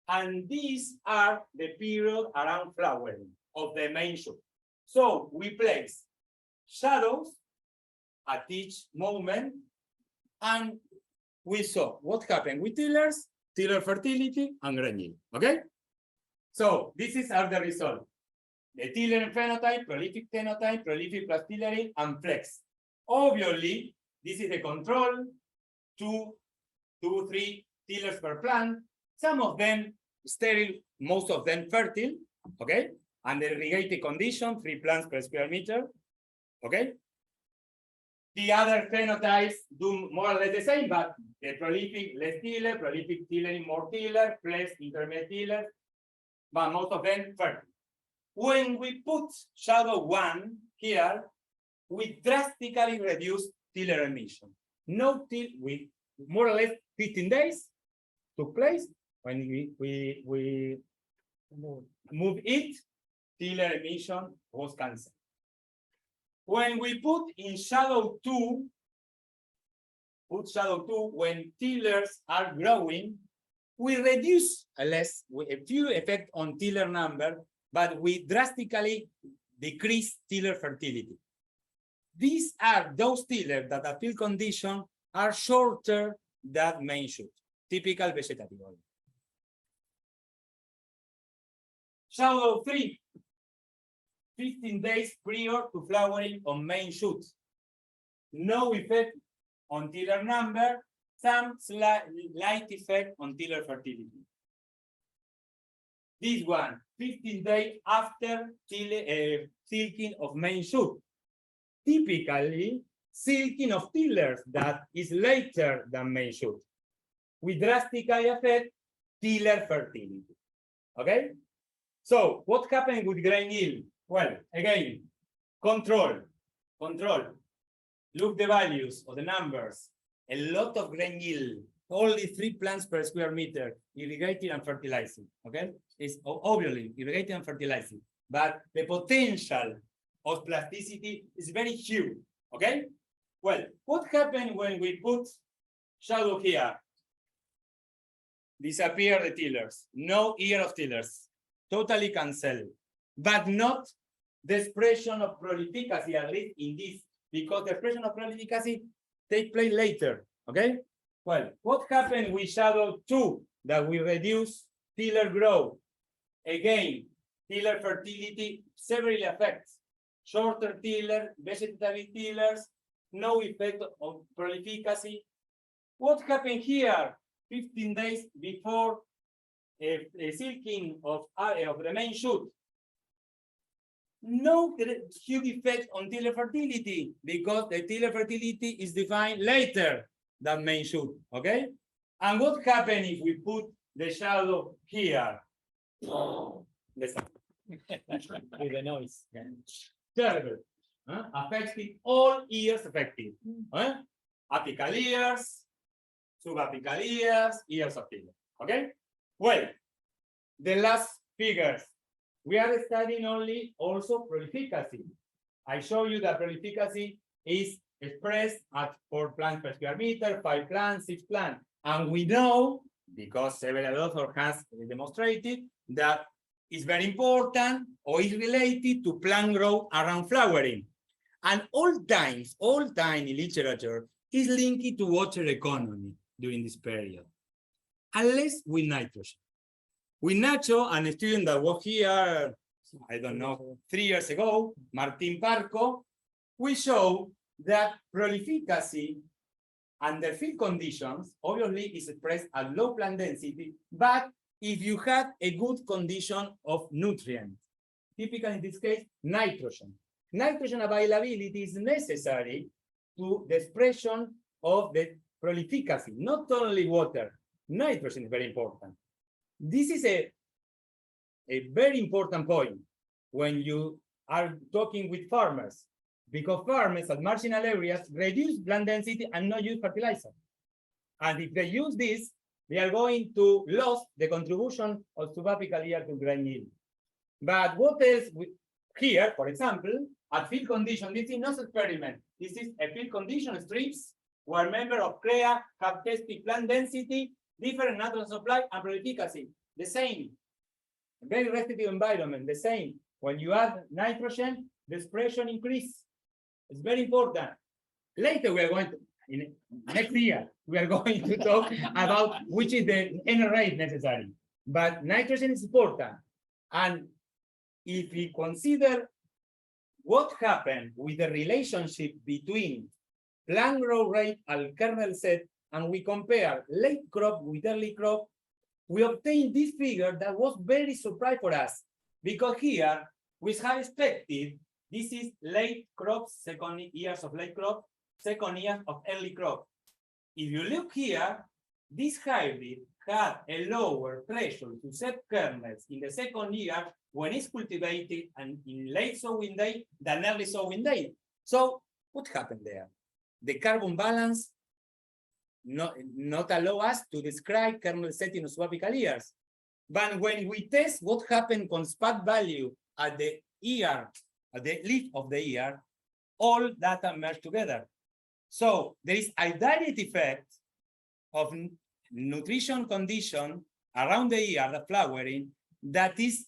And these are the period around flowering of the main shoot. So we place shadows at each moment, and we saw what happened with tillers, tiller fertility, and grain yield. Okay? So this is the result. The tiller phenotype, prolific phenotype, prolific plus tillery, and flex. Obviously, this is the control, 2, 3 tillers per plant. Some of them sterile, most of them fertile, okay? Under irrigated condition, 3 plants per square meter, okay? The other phenotypes do more or less the same, but the prolific, less tiller, prolific tillering, more tiller, less intermediate tiller, but most of them fertile. When we put shadow 1 here, we drastically reduce tiller emission. No till, we more or less 15 days took place when we move it, tiller emission was canceled. When we put in shadow 2, when tillers are growing, we reduce a few effect on tiller number, but we drastically decrease tiller fertility. These are those tillers that at field condition are shorter than main shoot, typical vegetative oil. Shadow 3, 15 days prior to flowering on main shoot. No effect on tiller number, some light effect on tiller fertility. This one, 15 days after silking of main shoot. Typically, silking of tillers that is later than main shoot. We drastically affect tiller fertility. Okay? So, what happened with grain yield? Well, again, control. Look the values of the numbers. A lot of grain yield, only 3 plants per square meter, irrigating and fertilizing. Okay? It's obviously irrigating and fertilizing. But the potential of plasticity is very huge. Okay? Well, what happened when we put shadow here? Disappear the tillers. No ear of tillers. Totally cancelled. But not the expression of prolificacy, at least in this, because the expression of prolificacy takes place later. Okay? Well, what happened with shadow 2 that we reduce tiller growth? Again, tiller fertility severely affects. Shorter tiller, vegetative tillers, no effect of prolificacy. What happened here 15 days before a silking of the main shoot? No huge effect on tiller fertility because the tiller fertility is defined later than main shoot. Okay? And what happens if we put the shadow here? Listen. With the noise. Terrible. Affecting all ears affected. Apical ears, subapical ears, ears of tiller. Okay? Well, the last figures. We are studying only also prolificacy. I show you that prolificacy is expressed at 4 plants per square meter, 5 plants, 6 plants. And we know, because several authors has demonstrated, that is very important or is related to plant growth around flowering. And all time in literature is linked to water economy during this period, unless with nitrogen. With Nacho, and a student that was here, I don't know, 3 years ago, Martin Parco, we show that prolificacy under field conditions obviously is expressed at low plant density, but if you have a good condition of nutrients, typically in this case, nitrogen. Nitrogen availability is necessary to the expression of the prolificacy, not only water. Nitrogen is very important. This is a very important point when you are talking with farmers, because farmers at marginal areas reduce plant density and not use fertilizer. And if they use this, they are going to lose the contribution of subapical ear to grain yield. But what else here, for example, at field condition, this is not an experiment. This is a field condition strips where members of CREA have tested plant density, different nitrogen supply, and prolificacy. The same. Very restrictive environment, the same. When you add nitrogen, the expression increase. It's very important. Later, we are going to, next year, we are going to talk about which is the N rate necessary. But nitrogen is important. And if we consider what happened with the relationship between plant growth rate and kernel set, and we compare late crop with early crop, we obtained this figure that was very surprising for us, because here we have expected this is late crop, second years of late crop, second year of early crop. If you look here, this hybrid had a lower threshold to set kernels in the second year when it's cultivated and in late sowing day than early sowing day. So what happened there? The carbon balance not allow us to describe kernel setting of subapical ears. But when we test what happened on spot value at the ear, at the leaf of the ear, all data merge together. So there is a direct effect of nutrition condition around the ear, the flowering, that is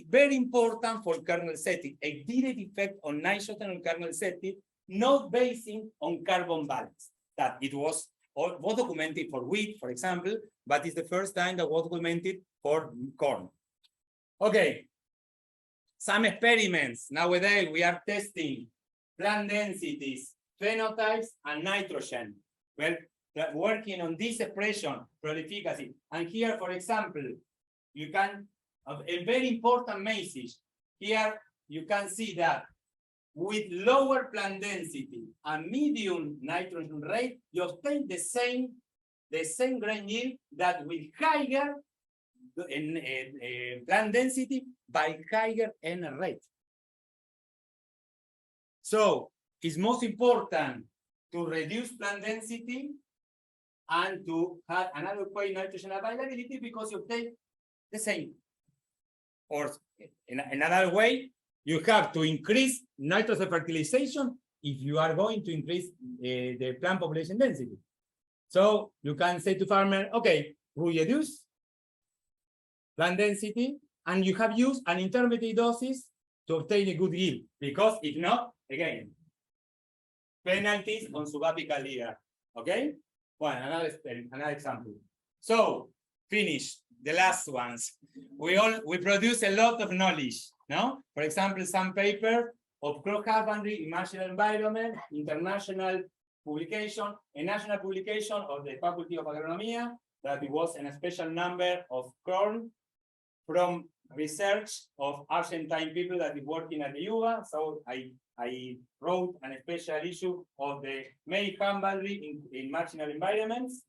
very important for kernel setting, a direct effect on nitrogen on kernel setting, not based on carbon balance. That it was documented for wheat, for example, but it's the first time that was documented for corn. Okay, some experiments. Nowadays, we are testing plant densities, phenotypes, and nitrogen. Well, working on this expression, prolificacy. And here, for example, you can, a very important message. Here, you can see that with lower plant density and medium nitrogen rate, you obtain the same grain yield that with higher plant density by higher N rate. So it's most important to reduce plant density and to have another way nitrogen availability because you obtain the same. Or in another way, you have to increase nitrogen fertilization if you are going to increase the plant population density. So you can say to farmer, okay, reduce plant density, and you have used an intermediate doses to obtain a good yield. Because if not, again, penalties on subapical ear. Okay? Well, another example. So, finish the last ones. We produce a lot of knowledge. No? For example, some paper of crop husbandry in marginal environment, international publication, a national publication of the Faculty of Agronomy, that it was in a special number of corn from research of Argentine people that is working at the UBA. So I wrote a special issue of the maize husbandry in marginal environments.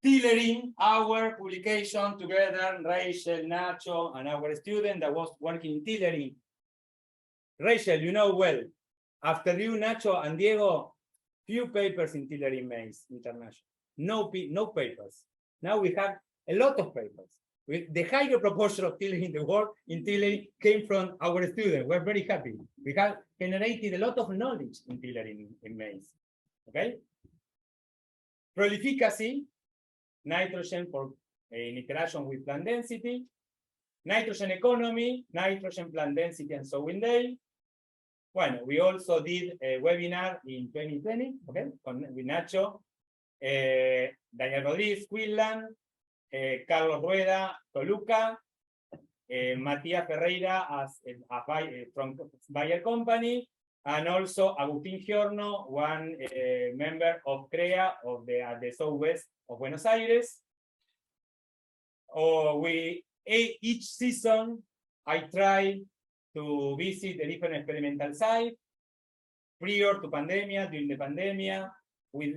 Tailoring our publication together, Rachel, Nacho, and our student that was working in tailoring. Rachel, you know well, after you, Nacho, and Diego, few papers in tailoring maize international. No papers. Now we have a lot of papers. The higher proportion of tailoring in the world in tailoring came from our students. We're very happy. We have generated a lot of knowledge in tailoring in maize. Okay? Prolificacy, nitrogen for interaction with plant density, nitrogen economy, nitrogen plant density and sowing day. Well, we also did a webinar in 2020, okay, with Nacho, Daniel Rodríguez, Quinlan, Carlos Rueda, Toluca, Matías Ferreira from Bayer Company, and also Agustín Giorno, one member of CREA of the southwest of Buenos Aires. Each season, I try to visit a different experimental site, prior to pandemia, during the pandemia, with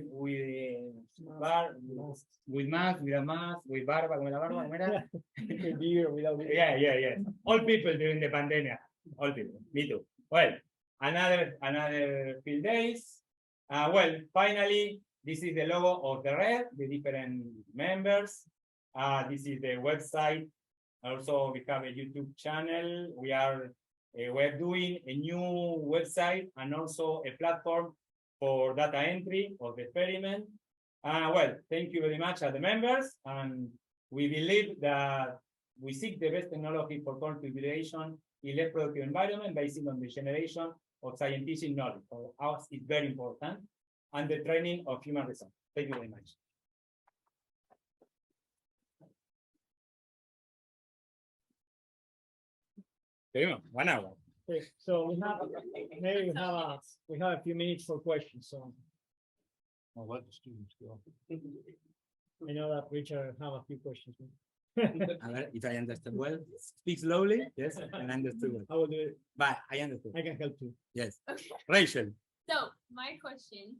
mask, with a mask, with barba, con la barba, ¿cómo era? Beer without beer. Yeah. All people during the pandemic. All people. Me too. Well, another field days. Well, finally, this is the logo of the red, the different members. This is the website. Also, we have a YouTube channel. We're doing a new website and also a platform for data entry of the experiment. Well, thank you very much at the members. And we believe that we seek the best technology for cultivation in less productive environment based on the generation of scientific knowledge. For us, it's very important. And the training of human resources. Thank you very much. Okay, 1 hour. Okay, so we have a few minutes for questions. So I'll let the students go. I know that Richard have a few questions. If I understand well, speak slowly. Yes, and understood well. I will do it. But I understood. I can help too. Yes. Okay. Rachel. So my question,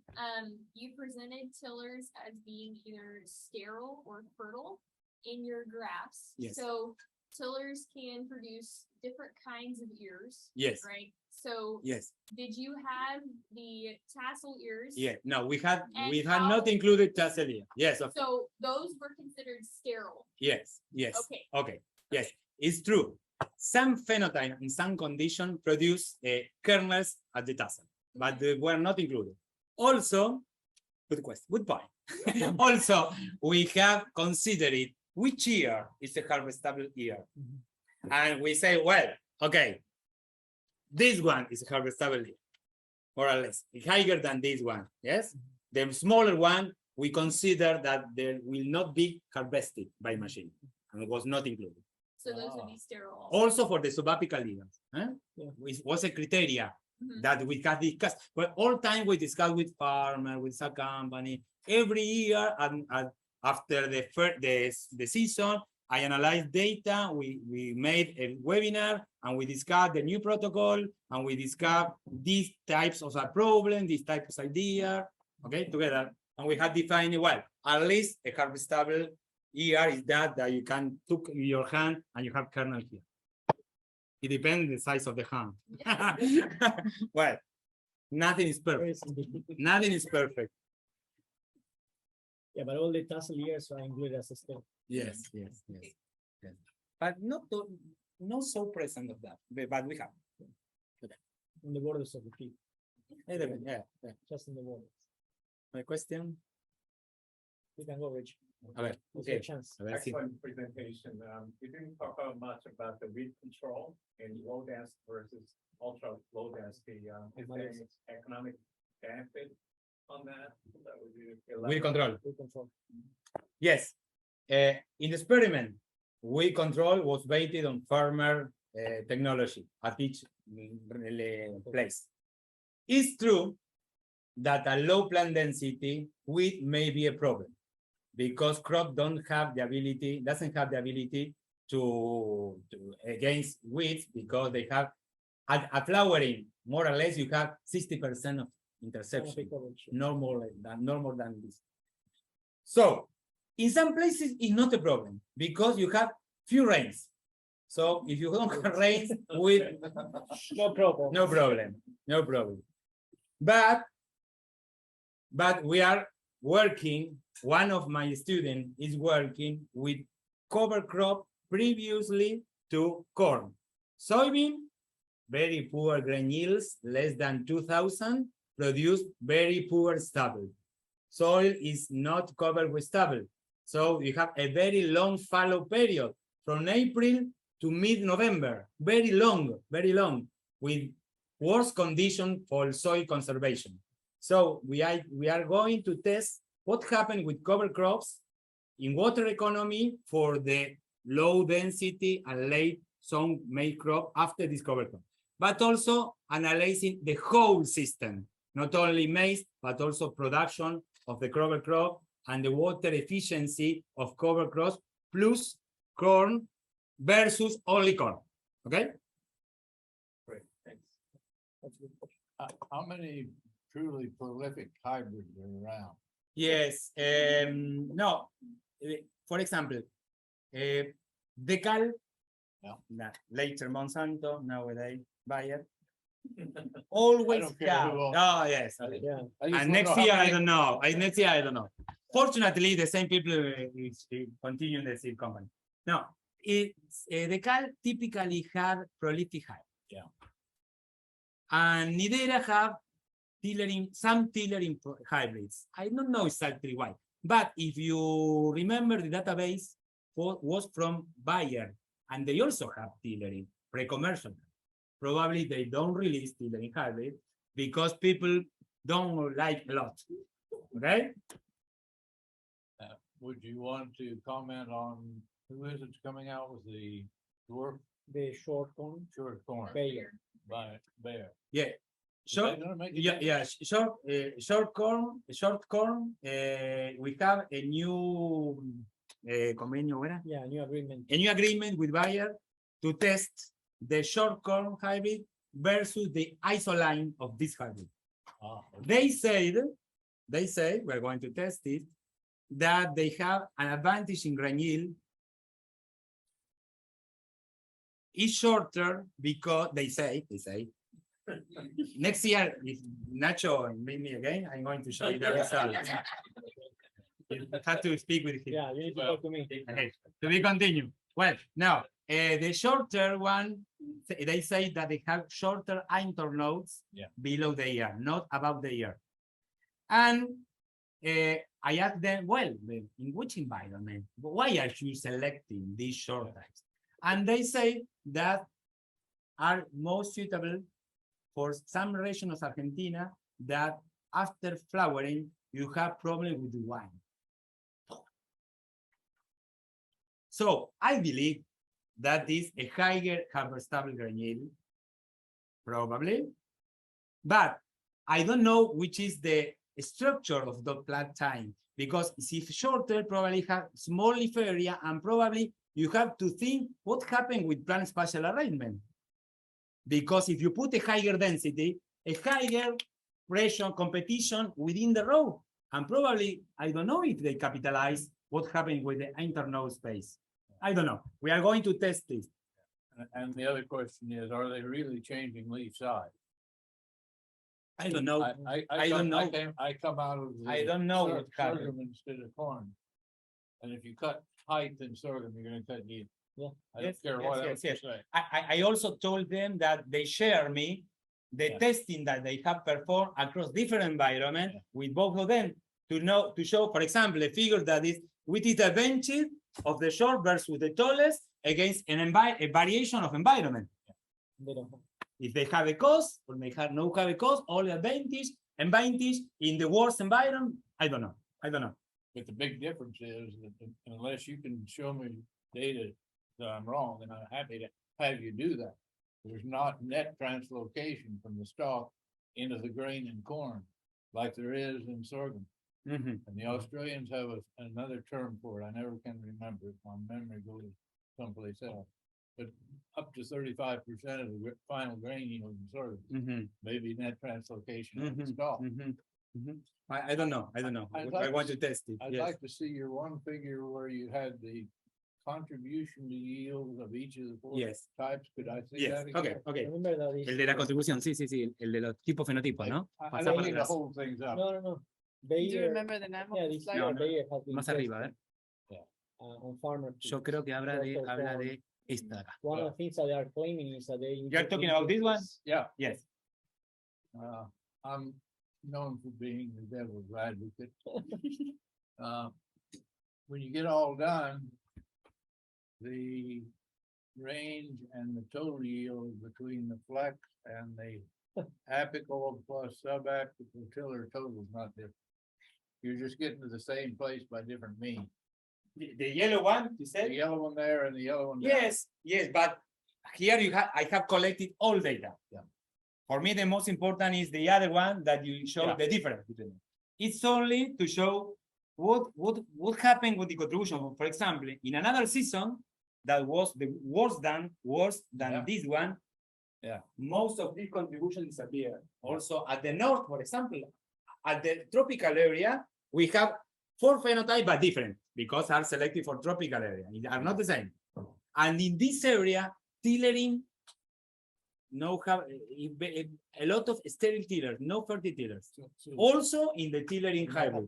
you presented tillers as being either sterile or fertile in your graphs. Yes. So tillers can produce different kinds of ears. Yes. Right? So Yes. did you have the tassel ears? Yeah. No, we had And not how- included tassel ear. Yes. So those were considered sterile. Yes. Okay. Okay. Yes. It's true. some phenotype in some condition produce kernels at the tassel, but they were not included. Also, good question, good point. Also, we have considered which year is the harvestable year. And we say, well, okay, this one is a harvestable year, more or less, higher than this one, yes? The smaller one, we consider that they will not be harvested by machine and was not included. So those would be sterile. Also for the subapical years, Yeah. was a criteria Mhm. that we have discussed. But all time we discuss with farmer, with some company, every year and after the first the season, I analyzed data, we made a webinar and we discussed the new protocol and we discussed these types of a problem, these types of idea, okay, together. And we have defined, well, at least a harvestable year is that you can took in your hand and you have kernel here. It depends the size of the hand. Well, nothing is perfect. Very simple. Nothing is perfect. Yeah, but all the tassel years are included as a step. Yes, yes, yes, yes. But not so present of that, but we have. On the borders of the field, Yeah, yeah. just in the borders. My question? You can go, Rich. A ver, It's okay. your chance. A ver, sí. Excellent presentation. You didn't talk about much about the weed control and low density versus ultra low density. Is there any economic benefit on that? That would be Weed control. We control. Yes. In the experiment, weed control was based on farmer technology at each place. It's true that a low plant density weed may be a problem because crop doesn't have the ability to against weeds because they have at flowering more or less you have 60% of interception. Canopy coverage. Normal than this. So in some places it's not a problem because you have few rains. So if you don't have rains with No problem. no problem. But we are working, one of my students is working with cover crop previously to corn. Soybean, very poor grain yields, less than 2,000, produce very poor stubble. Soil is not covered with stubble. So you have a very long fallow period from April to mid-November, very long, with worse condition for soil conservation. So we are going to test what happened with cover crops in water economy for the low density and late some maize crop after this cover crop, but also analyzing the whole system, not only maize, but also production of the cover crop and the water efficiency of cover crops plus corn versus only corn, okay? great. Thanks. That's good. How many truly prolific hybrids are around? Yes, no, for example, Decal, later Monsanto, nowadays Bayer, always don't care have, who owns oh yes, okay. Yeah, I just And wanna next know how year, I many- don't know. Next year, I don't know. Fortunately, the same people continue in the seed company. No, it's the cal typically have prolific hive. Yeah. And Nidera have some tillering hybrids. I don't know exactly why, but if you remember, the database was from Bayer, and they also have tillering pre-commercial. Probably they don't release tillering hybrid because people don't like a lot. Okay. Would you want to comment on who is it coming out with the dwarf the short corn, short corn Bayer. by Bayer? Yeah. Is Short, that gonna make a yeah, difference? yeah. Short corn. We have a new convenio, ¿verdad? Yeah, new agreement. A new agreement with Bayer to test the short corn hybrid versus the isoline of this hybrid. Ah, They say we're going to test it, that they have an advantage in grain yield. It's shorter because they say, next year, if Nacho meet me again, I'm going to show you the results. You have to speak with him. Yeah, you need to talk to me. Okay, to be continued. Well, now, The shorter one, they say that they have shorter internodes Yeah. below the ear, not above the ear. And I asked them, well, in which environment? Why are you selecting these short types? And they say that are most suitable for some regions of Argentina that after flowering, you have problem with the wine. So I believe that is a higher harvestable grain yield, probably, but I don't know which is the structure of the plant time, because if shorter, probably have small leaf area, and probably you have to think what happened with plant spatial arrangement. Because if you put a higher density, a higher pressure competition within the row, and probably, I don't know if they capitalize what happened with the internode space. I don't know. We are going to test this. And the other question is, are they really changing leaf size? I don't know. I don't know. I come out of. the I don't know what sorghum happened. instead of corn. And if you cut height in sorghum, you're gonna cut yield. Yeah. I don't Yes, care yes, what yes, else you yes. say. I also told them that they share me the Yeah. testing that they have performed across different environments Yeah. with both of them to show, for example, a figure that is which is the benches of the short versus the tallest against a variation of environment. They don't have. If they have a cost or they have no have a cost, all advantage in the worst environment, I don't know. I don't know. But the big difference is that unless you can show me data that I'm wrong, and I'm happy to have you do that. There's not net translocation from the stalk into the grain and corn like there is in sorghum. Mhm. And the Australians have another term for it. I never can remember it. My memory goes someplace else. But up to 35% of the final grain yield in sorghum, Mhm. maybe net translocation of the Mhm. stalk. Mhm. Mhm. I don't know. I don't know. I'd I like want to to test it. I'd Yes. like to see your one figure where you had the contribution to yield of each of the four Yes. types. Could I see Yes. that again? Okay. Okay. Remember that is. El de la contribución, sí, sí, sí, el de los tipos fenotipos, ¿no? I Pasar don't para need to atrás. hold things up. No, no, no. Do you Bayer, remember the name yeah, of the this slide? year No, no. Bayer has been Más arriba, testing, on farmer. Yo creo que habla de esta de acá. One of the things that they are claiming is that they. You're talking about this one? Yeah, Yes. I'm known for being the devil's advocate. When you get all done, the range and the total yield between the flex and the apical plus subapical tiller total is not different. You're just getting to the same place by different means. The yellow one, you The said? yellow one there and the yellow one. down. Yes, yes, but here I have collected all data. Yeah. For me, the most important is the other one that you show Yeah. the difference between them. It's only to show what happened with the contribution. For example, in another season that was the worse than Yeah. this one. Yeah. Most of these contributions disappear. Also at the north, for example, at the tropical area, we have 4 phenotypes but different because are selected for tropical area. They are not the same. And in this area, tillering no have a lot of sterile tillers, no fertile tillers. Also in the tillering hybrid.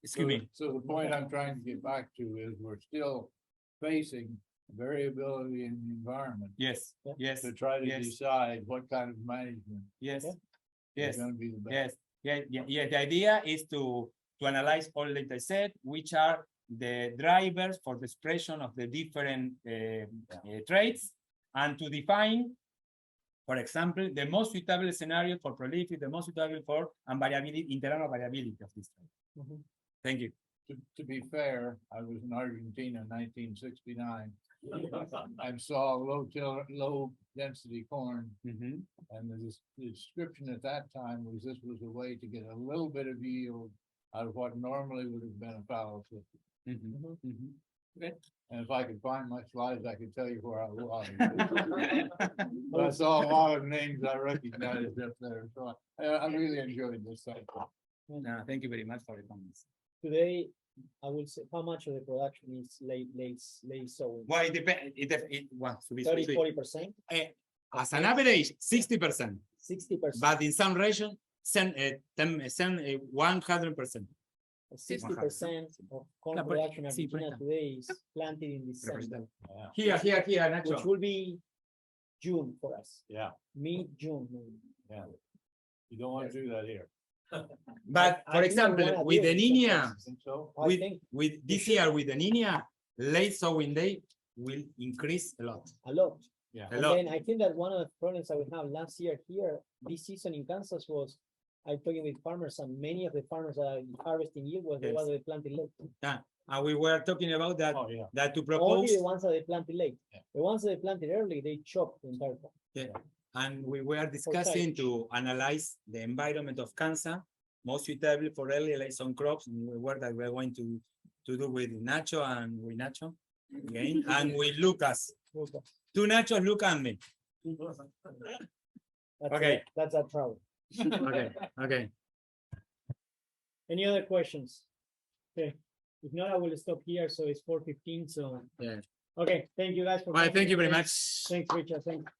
Excuse me. So the point I'm trying to get back to is we're still facing variability in the environment Yes, yes, to try to yes. decide what kind of management yes, is yes, gonna be the best. yes. Yeah. The idea is to analyze all data set, which are the drivers for the expression of the different traits, and to define, for example, the most suitable scenario for prolific, the most suitable for and variability, internal variability of this trait. Mhm. Thank you. To be fair, I was in Argentina in 1969 and saw low density corn. Mhm. And the description at that time was this was a way to get a little bit of yield out of what normally would have been a fallow system. Mhm. Mhm. And if I could find my slides, I could tell you where I was. But I saw a lot of names I recognized up there, so I really enjoyed this cycle. No, thank you very much for the comments. Today, I will say how much of the production is late sowing. Well, it depends. To be 30, specific. 40%, As an average, 60%, 60%. but in some region, 100%. 60% of corn Claro, production in sí, Argentina presta. today is planted in December, Yeah, Here, which Nacho. will be June for us, yeah, mid-June. maybe. yeah. You don't want to do that here. But I for think I example, wanna with do the it in some Niña, places. Think so? I with, think with this should. year with the Niña, late sowing day will increase a lot. a lot. Yeah. A And lot. then I think that one of the problems that we have last year here, this season in Kansas was, I talking with farmers and many of the farmers that are harvesting yield was the Yes. ones that they planted late. And we were talking about that, Oh, yeah. that to Only propose, the ones that they planted late. Yeah. The ones that they planted early, they chopped the entire crop. and we were discussing to analyze the environment of Kansas, most suitable for early late on crops. And we were that we're going to do with Nacho and with Nacho again, and with Lucas. Okay. Two Nachos, Lucas and me. That's Okay. that's our problem. Okay. Any other questions? Okay, if not, I will stop here, so it's 4:15, so. Yeah. Okay, thank you guys for. Well, coming. thank you very Thanks. much. Thanks, Richard, thanks.